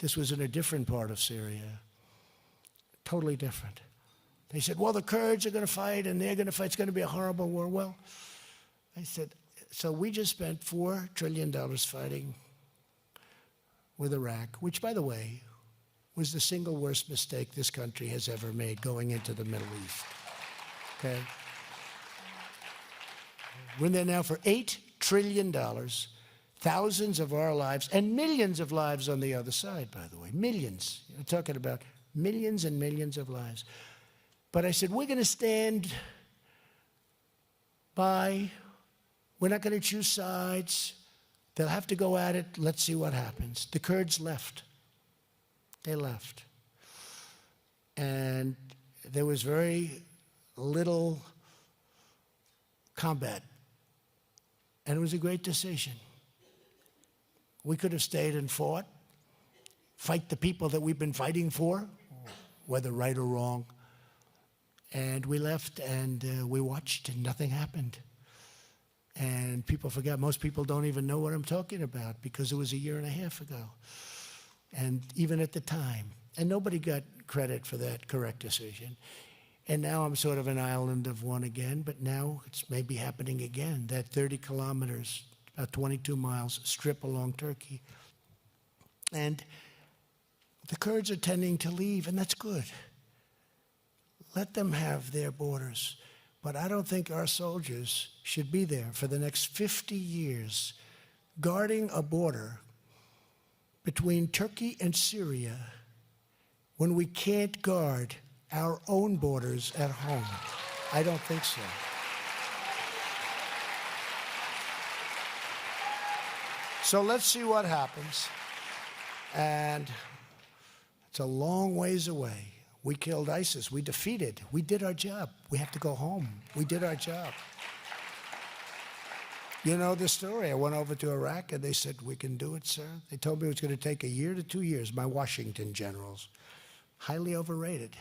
This was in a different part of Syria, totally different. They said, well, the Kurds are going to fight, and they're going to fight. It's going to be a horrible war. Well, I said, so we just spent $4 trillion fighting with Iraq, which, by the way, was the single worst mistake this country has ever made going into the Middle East. Okay? We're in there now for $8 trillion, thousands of our lives, and millions of lives on the other side, by the way. Millions. You're talking about millions and millions of lives. But I said, we're going to stand by. We're not going to choose sides. They'll have to go at it. Let's see what happens. The Kurds left. They left. And there was very little combat. And it was a great decision. We could have stayed and fought, fight the people that we've been fighting for, whether right or wrong. And we left and we watched and nothing happened. And people forgot. Most people don't even know what I'm talking about because it was a year and a half ago. And even at the time. And nobody got credit for that correct decision. And now I'm sort of an island of one again, but now it's maybe happening again. That 30 kilometers, about 22 miles, strip along Turkey. And the Kurds are tending to leave, and that's good. Let them have their borders. But I don't think our soldiers should be there for the next 50 years guarding a border between Turkey and Syria when we can't guard our own borders at home. I don't think so. So let's see what happens. And it's a long ways away. We killed ISIS. We defeated. We did our job. We have to go home. We did our job. You know the story. I went over to Iraq and they said, we can do it, sir. They told me it was going to take 1 year to 2 years, my Washington generals. Highly overrated.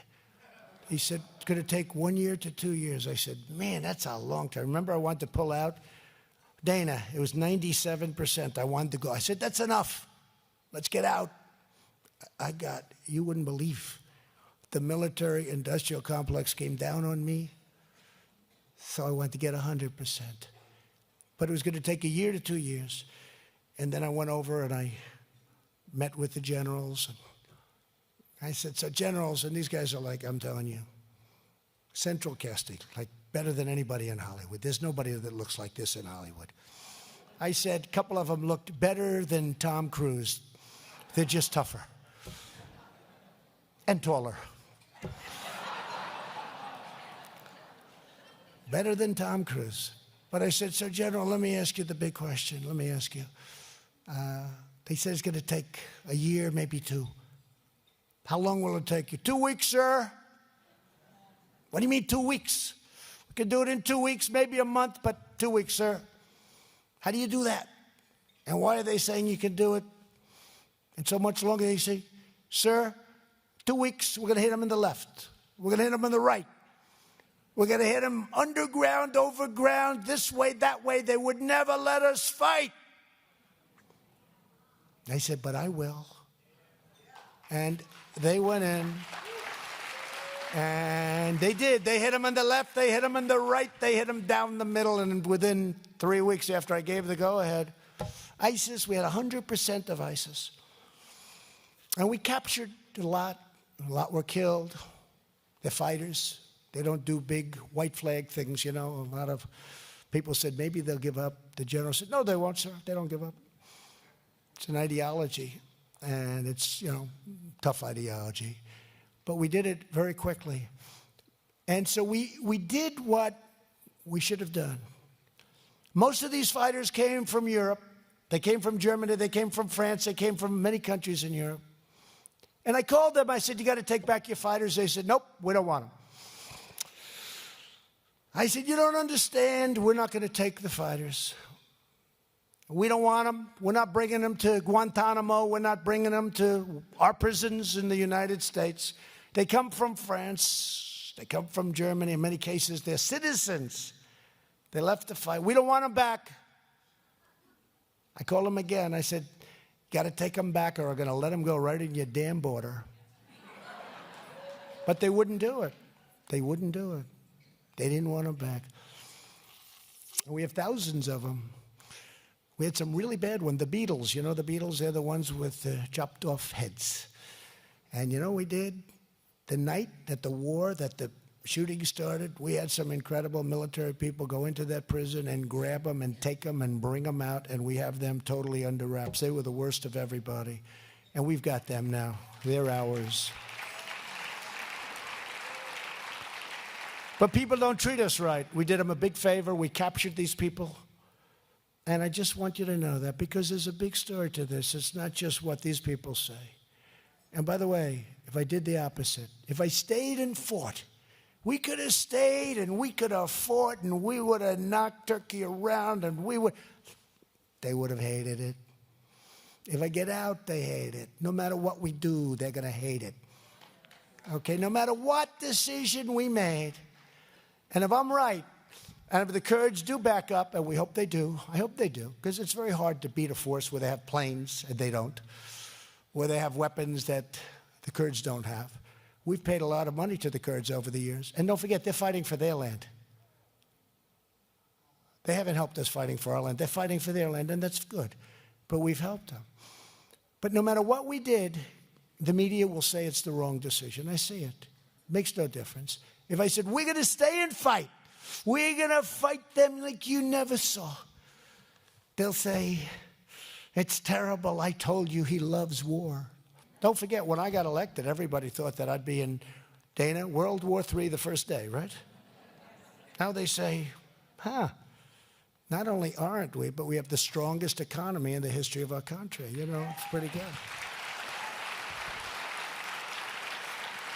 He said, it's going to take 1 year to 2 years. I said, man, that's a long time. Remember I wanted to pull out? Dana, it was 97%. I wanted to go. I said, that's enough. Let's get out. You wouldn't believe. The military-industrial complex came down on me, so I went to get 100%. But it was going to take 1 year to 2 years. And then I went over and I met with the generals. And I said, so generals, and these guys are like, I'm telling you, central casting, like better than anybody in Hollywood. There's nobody that looks like this in Hollywood. I said, a couple of them looked better than Tom Cruise. They're just tougher and taller. Better than Tom Cruise. But I said, so General, let me ask you the big question. Let me ask you. They said it's going to take 1 year, maybe 2. How long will it take you? 2 weeks, sir? What do you mean 2 weeks? We can do it in 2 weeks, maybe a month, but 2 weeks, sir. How do you do that? And why are they saying you can do it? And so much longer, they say, sir, 2 weeks, we're going to hit them in the left. We're going to hit them in the right. We're going to hit them underground, overground, this way, that way. They would never let us fight. I said, but I will. And they went in. And they did. They hit them on the left. They hit them on the right. They hit them down the middle. And within 3 weeks after I gave the go-ahead, ISIS, we had 100% of ISIS. And we captured a lot. A lot were killed. They're fighters. They don't do big white flag things, you know. A lot of people said maybe they'll give up. The general said, no, they won't, sir. They don't give up. It's an ideology. And it's, you know, tough ideology. But we did it very quickly. And so we did what we should have done. Most of these fighters came from Europe. They came from Germany. They came from France. They came from many countries in Europe. And I called them. I said, you got to take back your fighters. They said, nope, we don't want them. I said, you don't understand. We're not going to take the fighters. We don't want them. We're not bringing them to Guantanamo. We're not bringing them to our prisons in the United States. They come from France. They come from Germany. In many cases, they're citizens. They left the fight. We don't want them back. I called them again. I said, got to take them back or we're going to let them go right in your damn border. But they wouldn't do it. They wouldn't do it. They didn't want them back. And we have thousands of them. We had some really bad ones. The Beatles, you know the Beatles? They're the ones with chopped off heads. And you know what we did? The night that the shooting started, we had some incredible military people go into that prison and grab them and take them and bring them out, and we have them totally under wraps. They were the worst of everybody. And we've got them now. They're ours. But people don't treat us right. We did them a big favor. We captured these people. And I just want you to know that because there's a big story to this. It's not just what these people say. And by the way, if I did the opposite, if I stayed and fought, we could have stayed and we could have fought and we would have knocked Turkey around and they would have hated it. If I get out, they hate it. No matter what we do, they're going to hate it. Okay, no matter what decision we made. And if I'm right, and if the Kurds do back up, and we hope they do, I hope they do, because it's very hard to beat a force where they have planes and they don't, where they have weapons that the Kurds don't have. We've paid a lot of money to the Kurds over the years. And don't forget, they're fighting for their land. They haven't helped us fighting for our land. They're fighting for their land, and that's good. But we've helped them. But no matter what we did, the media will say it's the wrong decision. I see it. Makes no difference. If I said, we're going to stay and fight, we're going to fight them like you never saw, they'll say, it's terrible. I told you he loves war. Don't forget, when I got elected, everybody thought that I'd be in, Dana, World War III the first day, right? Now they say, not only aren't we, but we have the strongest economy in the history of our country. You know, it's pretty good.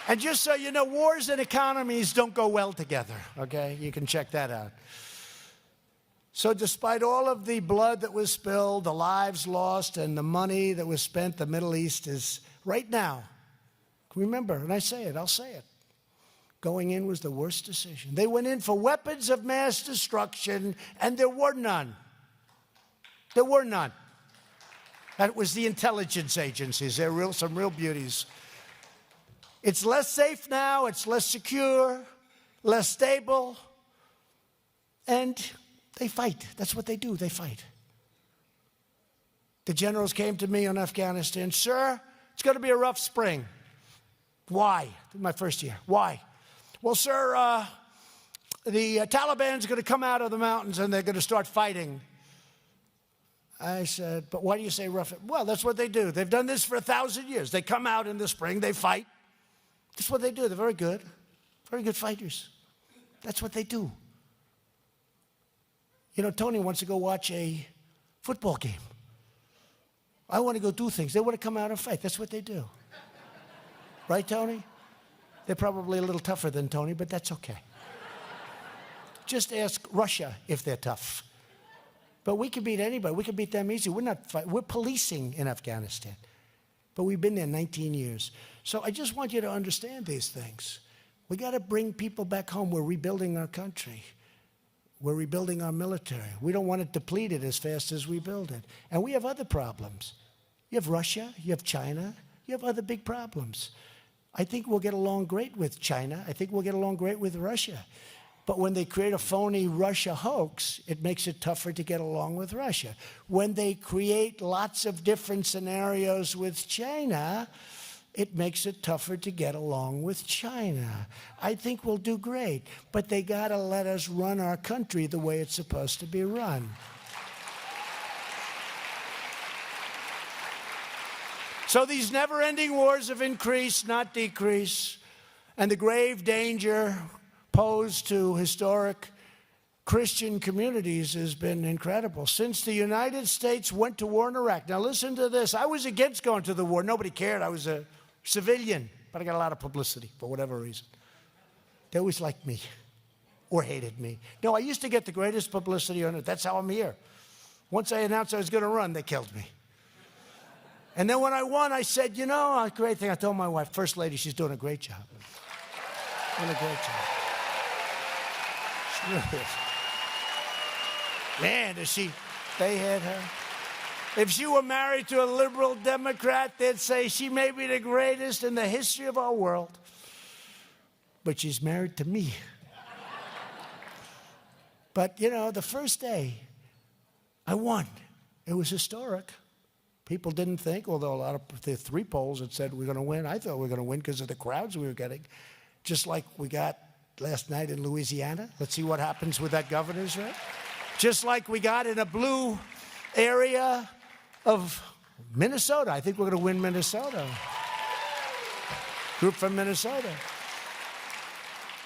And just so you know, wars and economies don't go well together, okay? You can check that out. So despite all of the blood that was spilled, the lives lost, and the money that was spent, the Middle East is, right now, remember, and I say it, I'll say it, going in was the worst decision. They went in for weapons of mass destruction, and there were none. There were none. That was the intelligence agencies. They're some real beauties. It's less safe now, it's less secure, less stable, and they fight. That's what they do, they fight. The generals came to me on Afghanistan, sir, it's going to be a rough spring. Why? My first year. Why? Well, sir, the Taliban's going to come out of the mountains and they're going to start fighting. I said, but why do you say rough? Well, that's what they do. They've done this for 1,000 years. They come out in the spring, they fight. That's what they do. They're very good fighters. That's what they do. You know, Tony wants to go watch a football game. I want to go do things. They want to come out and fight. That's what they do. Right, Tony? They're probably a little tougher than Tony, but that's okay. Just ask Russia if they're tough. But we can beat anybody. We can beat them easy. We're policing in Afghanistan. But we've been there 19 years. So I just want you to understand these things. We got to bring people back home. We're rebuilding our country. We're rebuilding our military. We don't want it depleted as fast as we build it. And we have other problems. You have Russia, you have China, you have other big problems. I think we'll get along great with China. I think we'll get along great with Russia. But when they create a phony Russia hoax, it makes it tougher to get along with Russia. When they create lots of different scenarios with China, it makes it tougher to get along with China. I think we'll do great, but they got to let us run our country the way it's supposed to be run. So these never-ending wars have increased, not decreased, and the grave danger posed to historic Christian communities has been incredible. Since the United States went to war in Iraq, now listen to this, I was against going to the war. Nobody cared. I was a civilian, but I got a lot of publicity for whatever reason. They always liked me or hated me. No, I used to get the greatest publicity on earth. That's how I'm here. Once I announced I was going to run, they killed me. And then when I won, I said, you know, a great thing. I told my wife, First Lady, she's doing a great job. Doing a great job. She really is. Man, they had her. If she were married to a liberal Democrat, they'd say she may be the greatest in the history of our world. But she's married to me. But, you know, the first day, I won. It was historic. People didn't think, although a lot of the 3 polls that said we're going to win, I thought we were going to win because of the crowds we were getting. Just like we got last night in Louisiana. Let's see what happens with that governor's race. Just like we got in a blue area of Minnesota. I think we're going to win Minnesota. Group from Minnesota.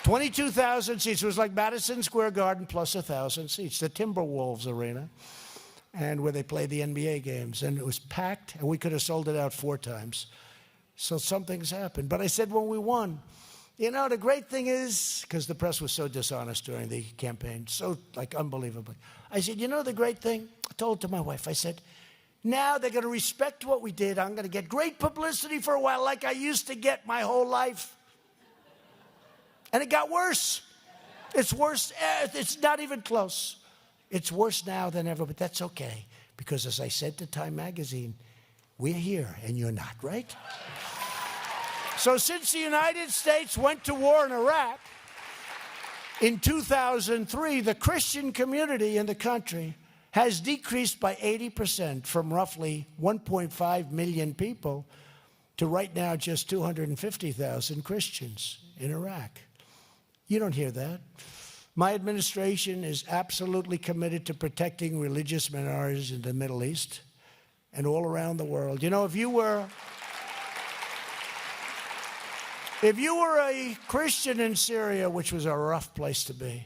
22,000 seats. It was like Madison Square Garden plus 1,000 seats. The Timberwolves Arena. And where they played the NBA games. And it was packed, and we could have sold it out 4 times. So something's happened. But I said when we won, you know, the great thing is, because the press was so dishonest during the campaign, so, like, unbelievably. I said, you know the great thing? I told it to my wife. I said, now they're going to respect what we did. I'm going to get great publicity for a while like I used to get my whole life. And it got worse. It's worse. It's not even close. It's worse now than ever, but that's okay. Because as I said to Time Magazine, we're here and you're not, right? So since the United States went to war in Iraq, in 2003, the Christian community in the country has decreased by 80% from roughly 1.5 million people to right now just 250,000 Christians in Iraq. You don't hear that. My administration is absolutely committed to protecting religious minorities in the Middle East and all around the world. You know, if you were a Christian in Syria, which was a rough place to be,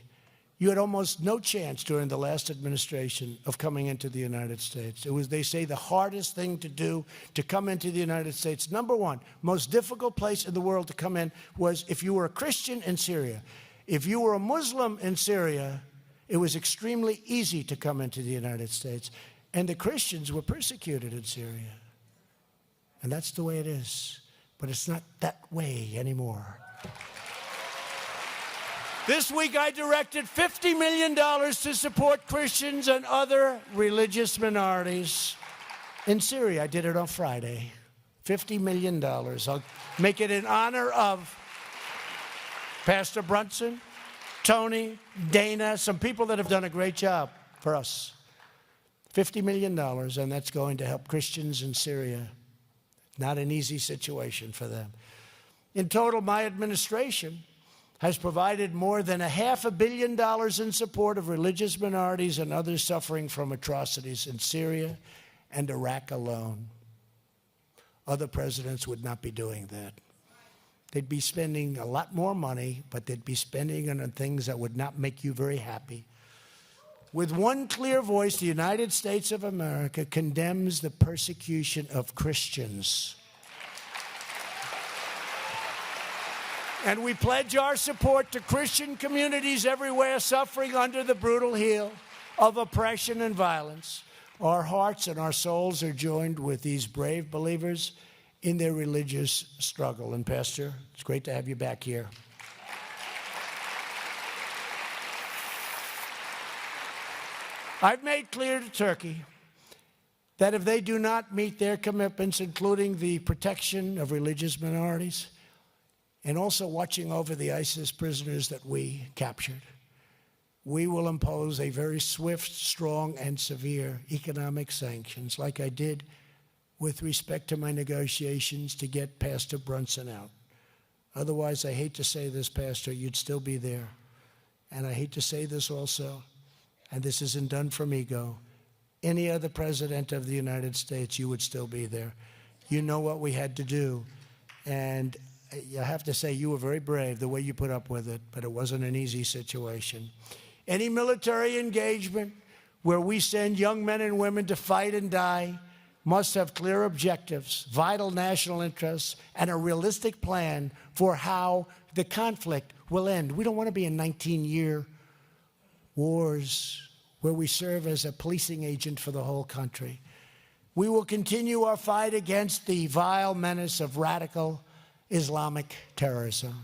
you had almost no chance during the last administration of coming into the United States. It was, they say, the hardest thing to do to come into the United States. Number one, most difficult place in the world to come in was if you were a Christian in Syria. If you were a Muslim in Syria, it was extremely easy to come into the United States. And the Christians were persecuted in Syria. And that's the way it is. But it's not that way anymore. This week I directed $50 million to support Christians and other religious minorities in Syria. I did it on Friday. $50 million. I'll make it in honor of Pastor Brunson, Tony, Dana, some people that have done a great job for us. $50 million, and that's going to help Christians in Syria. Not an easy situation for them. In total, my administration has provided more than $500 million in support of religious minorities and others suffering from atrocities in Syria and Iraq alone. Other presidents would not be doing that. They'd be spending a lot more money, but they'd be spending it on things that would not make you very happy. With one clear voice, the United States of America condemns the persecution of Christians. And we pledge our support to Christian communities everywhere suffering under the brutal heel of oppression and violence. Our hearts and our souls are joined with these brave believers in their religious struggle. And Pastor, it's great to have you back here. I've made clear to Turkey that if they do not meet their commitments, including the protection of religious minorities and also watching over the ISIS prisoners that we captured, we will impose a very swift, strong, and severe economic sanctions, like I did with respect to my negotiations to get Pastor Brunson out. Otherwise, I hate to say this, Pastor, you'd still be there. And I hate to say this also, and this isn't done from ego, any other president of the United States, you would still be there. You know what we had to do. And I have to say, you were very brave the way you put up with it, but it wasn't an easy situation. Any military engagement where we send young men and women to fight and die must have clear objectives, vital national interests, and a realistic plan for how the conflict will end. We don't want to be in 19-year wars where we serve as a policing agent for the whole country. We will continue our fight against the vile menace of radical Islamic terrorism.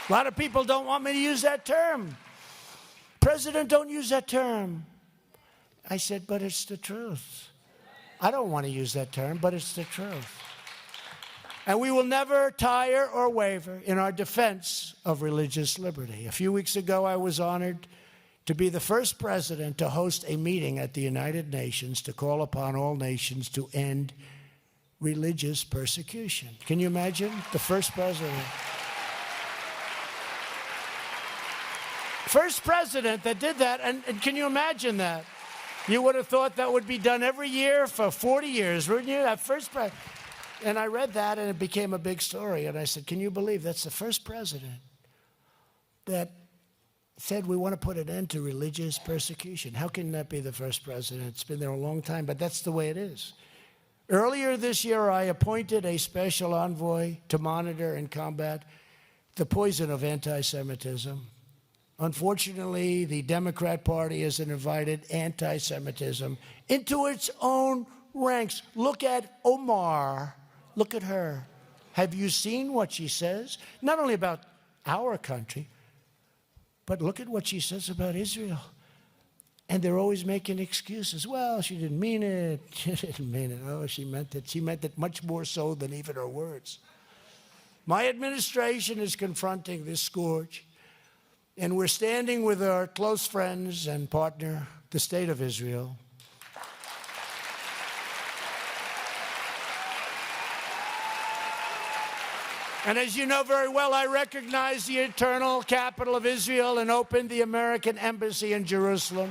A lot of people don't want me to use that term. President, don't use that term. I said, but it's the truth. I don't want to use that term, but it's the truth. And we will never tire or waver in our defense of religious liberty. A few weeks ago, I was honored to be the first president to host a meeting at the United Nations to call upon all nations to end religious persecution. Can you imagine? The first president. First president that did that, and can you imagine that? You would have thought that would be done every year for 40 years, wouldn't you? That first president. And I read that, and it became a big story. And I said, can you believe that's the first president that said we want to put an end to religious persecution? How can that be the first president? It's been there a long time, but that's the way it is. Earlier this year, I appointed a special envoy to monitor and combat the poison of anti-Semitism. Unfortunately, the Democrat Party has invited anti-Semitism into its own ranks. Look at Omar. Look at her. Have you seen what she says? Not only about our country, but look at what she says about Israel. And they're always making excuses. Well, she didn't mean it. She didn't mean it. Oh, she meant it. She meant it much more so than even her words. My administration is confronting this scourge. And we're standing with our close friends and partner, the State of Israel. And as you know very well, I recognize the eternal capital of Israel and opened the American embassy in Jerusalem.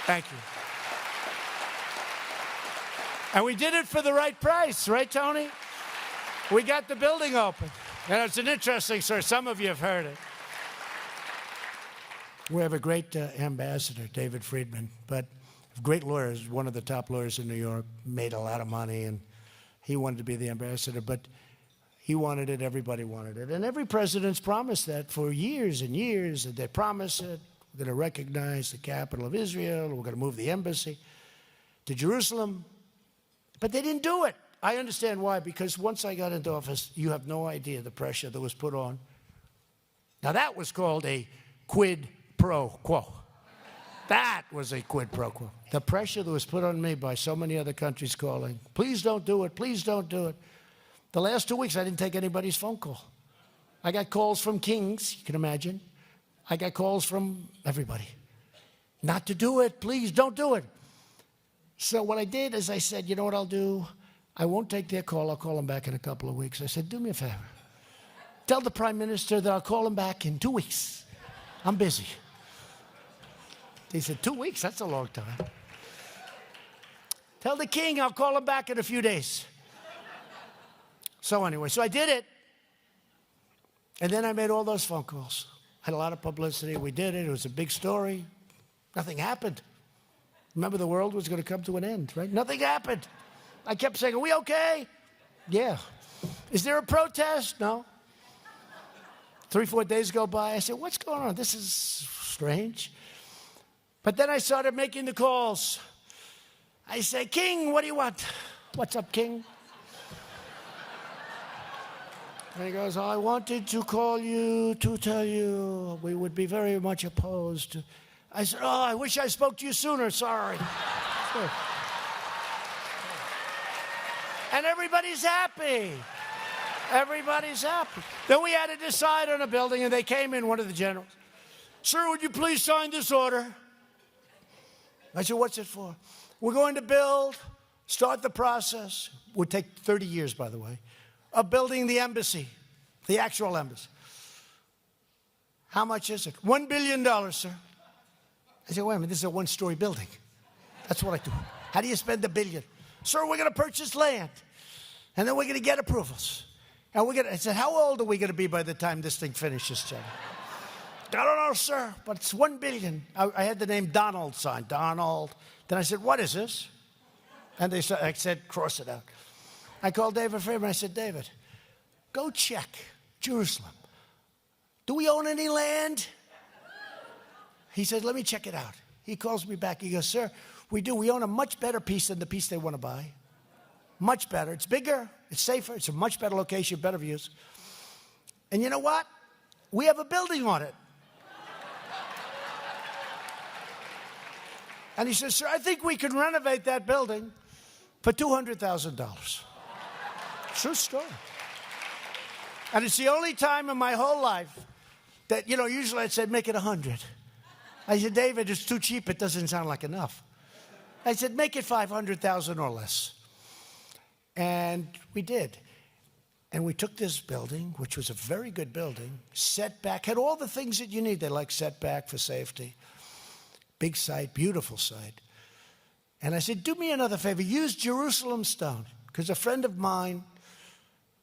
Thank you. And we did it for the right price, right, Tony? We got the building open. And it's an interesting story. Some of you have heard it. We have a great ambassador, David Friedman, but great lawyers, one of the top lawyers in New York, made a lot of money, and he wanted to be the ambassador, but he wanted it, everybody wanted it. And every president's promised that for years and years, and they promise it. We're going to recognize the capital of Israel. We're going to move the embassy to Jerusalem. But they didn't do it. I understand why, because once I got into office, you have no idea the pressure that was put on. Now, that was called a quid pro quo. That was a quid pro quo. The pressure that was put on me by so many other countries calling, please don't do it, please don't do it. The last 2 weeks, I didn't take anybody's phone call. I got calls from kings, you can imagine. I got calls from everybody. Not to do it, please don't do it. So what I did is I said, you know what I'll do? I won't take their call. I'll call them back in a couple of weeks. I said, do me a favor. Tell the prime minister that I'll call him back in 2 weeks. I'm busy. He said, 2 weeks? That's a long time. Tell the king I'll call him back in a few days. So anyway, so I did it. And then I made all those phone calls. Had a lot of publicity. We did it. It was a big story. Nothing happened. Remember, the world was going to come to an end, right? Nothing happened. I kept saying, are we okay? Yeah. Is there a protest? No. 3-4 days go by. I said, what's going on? This is strange. But then I started making the calls. I say, King, what do you want? What's up, King? And he goes, I wanted to call you to tell you we would be very much opposed. I said, oh, I wish I spoke to you sooner. Sorry. Sure. And everybody's happy. Everybody's happy. Then we had to decide on a building, and they came in, one of the generals. Sir, would you please sign this order? I said, what's it for? We're going to build, start the process. It would take 30 years, by the way, of building the embassy, the actual embassy. How much is it? $1 billion, sir. I said, wait a minute, this is a one-story building. That's what I do. How do you spend $1 billion? Sir, we're going to purchase land, and then we're going to get approvals. And I said, how old are we going to be by the time this thing finishes, General? I don't know, sir, but it's $1 billion. I had the name Donald signed, Donald. Then I said, what is this? And I said, cross it out. I called David Friedman. I said, David, go check Jerusalem. Do we own any land? He said, let me check it out. He calls me back. He goes, sir, we do. We own a much better piece than the piece they want to buy. Much better. It's bigger. It's safer. It's a much better location, better views. And you know what? We have a building on it. And he says, sir, I think we can renovate that building for $200,000. True story. And it's the only time in my whole life that, usually I'd say, make it 100. I said, David, it's too cheap. It doesn't sound like enough. I said, make it 500,000 or less. And we did. And we took this building, which was a very good building, setback, had all the things that you need. They like setback for safety. Big site, beautiful site. And I said, do me another favor. Use Jerusalem stone. Because a friend of mine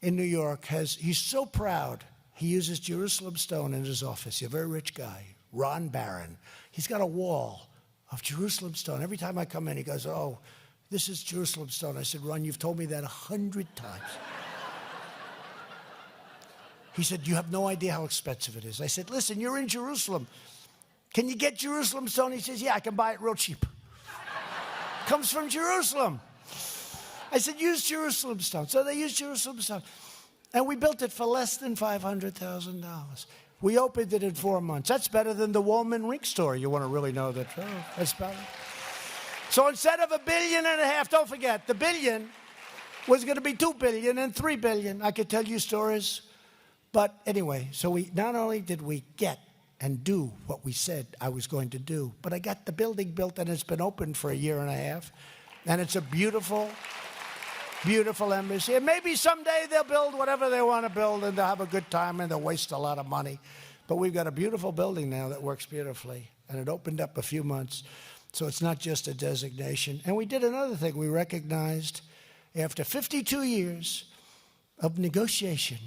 in New York he's so proud. He uses Jerusalem stone in his office. He's a very rich guy, Ron Barron. He's got a wall of Jerusalem stone. Every time I come in, he goes, oh, this is Jerusalem stone. I said, Ron, you've told me that 100 times. He said, you have no idea how expensive it is. I said, listen, you're in Jerusalem. Can you get Jerusalem stone? He says, yeah, I can buy it real cheap. Comes from Jerusalem. I said, use Jerusalem stone. So they used Jerusalem stone. And we built it for less than $500,000. We opened it in 4 months. That's better than the Woolman Rink store. You want to really know the truth. That's better. So instead of $1.5 billion, don't forget, the billion was going to be $2 billion and $3 billion. I could tell you stories. But anyway, so we not only did we get and do what we said I was going to do, but I got the building built, and it's been open for 1.5 years. And it's a beautiful, beautiful embassy. And maybe someday they'll build whatever they want to build, and they'll have a good time, and they'll waste a lot of money. But we've got a beautiful building now that works beautifully. And it opened up a few months. So it's not just a designation. And we did another thing. We recognized, after 52 years of negotiation,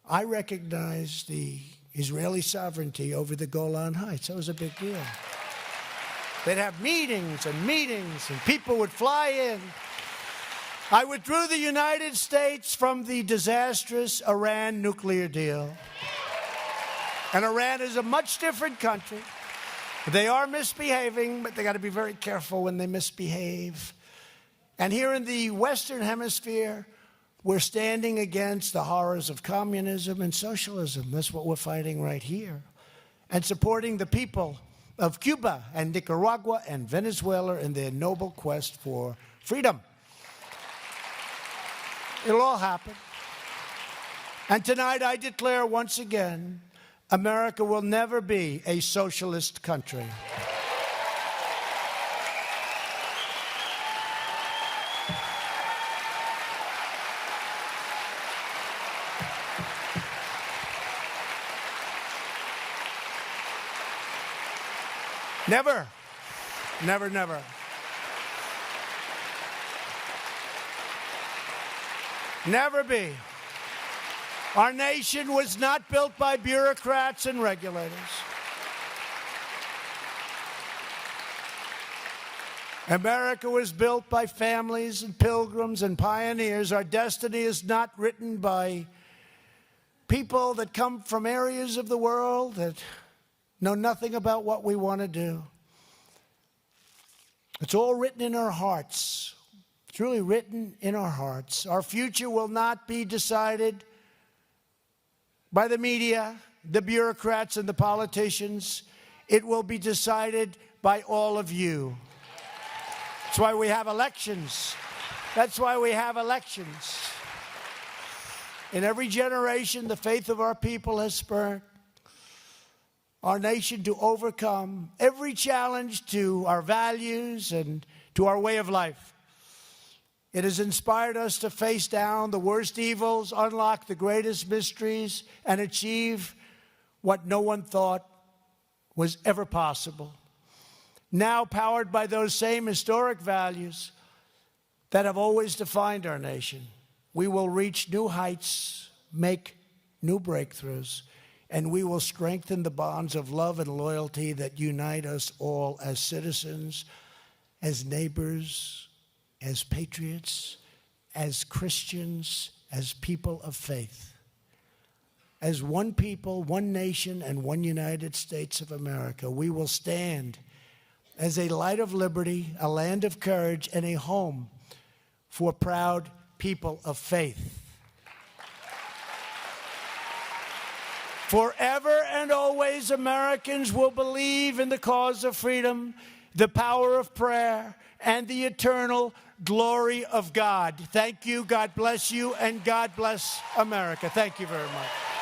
I recognized the Israeli sovereignty over the Golan Heights. That was a big deal. They'd have meetings, and people would fly in. I withdrew the United States from the disastrous Iran nuclear deal. And Iran is a much different country. They are misbehaving, but they got to be very careful when they misbehave. And here in the Western Hemisphere, we're standing against the horrors of communism and socialism. That's what we're fighting right here. And supporting the people of Cuba and Nicaragua and Venezuela in their noble quest for freedom. It'll all happen. And tonight I declare once again, America will never be a socialist country. Never. Never, never. Never be. Our nation was not built by bureaucrats and regulators. America was built by families and pilgrims and pioneers. Our destiny is not written by people that come from areas of the world that know nothing about what we want to do. It's all written in our hearts. It's really written in our hearts. Our future will not be decided by the media, the bureaucrats, and the politicians. It will be decided by all of you. That's why we have elections. That's why we have elections. In every generation, the faith of our people has spurred our nation to overcome every challenge to our values and to our way of life. It has inspired us to face down the worst evils, unlock the greatest mysteries, and achieve what no one thought was ever possible. Now, powered by those same historic values that have always defined our nation, we will reach new heights, make new breakthroughs, and we will strengthen the bonds of love and loyalty that unite us all as citizens, as neighbors, as patriots, as Christians, as people of faith. As one people, one nation, and one United States of America, we will stand as a light of liberty, a land of courage, and a home for proud people of faith. Forever and always, Americans will believe in the cause of freedom, the power of prayer, and the eternal glory of God. Thank you, God bless you, and God bless America. Thank you very much.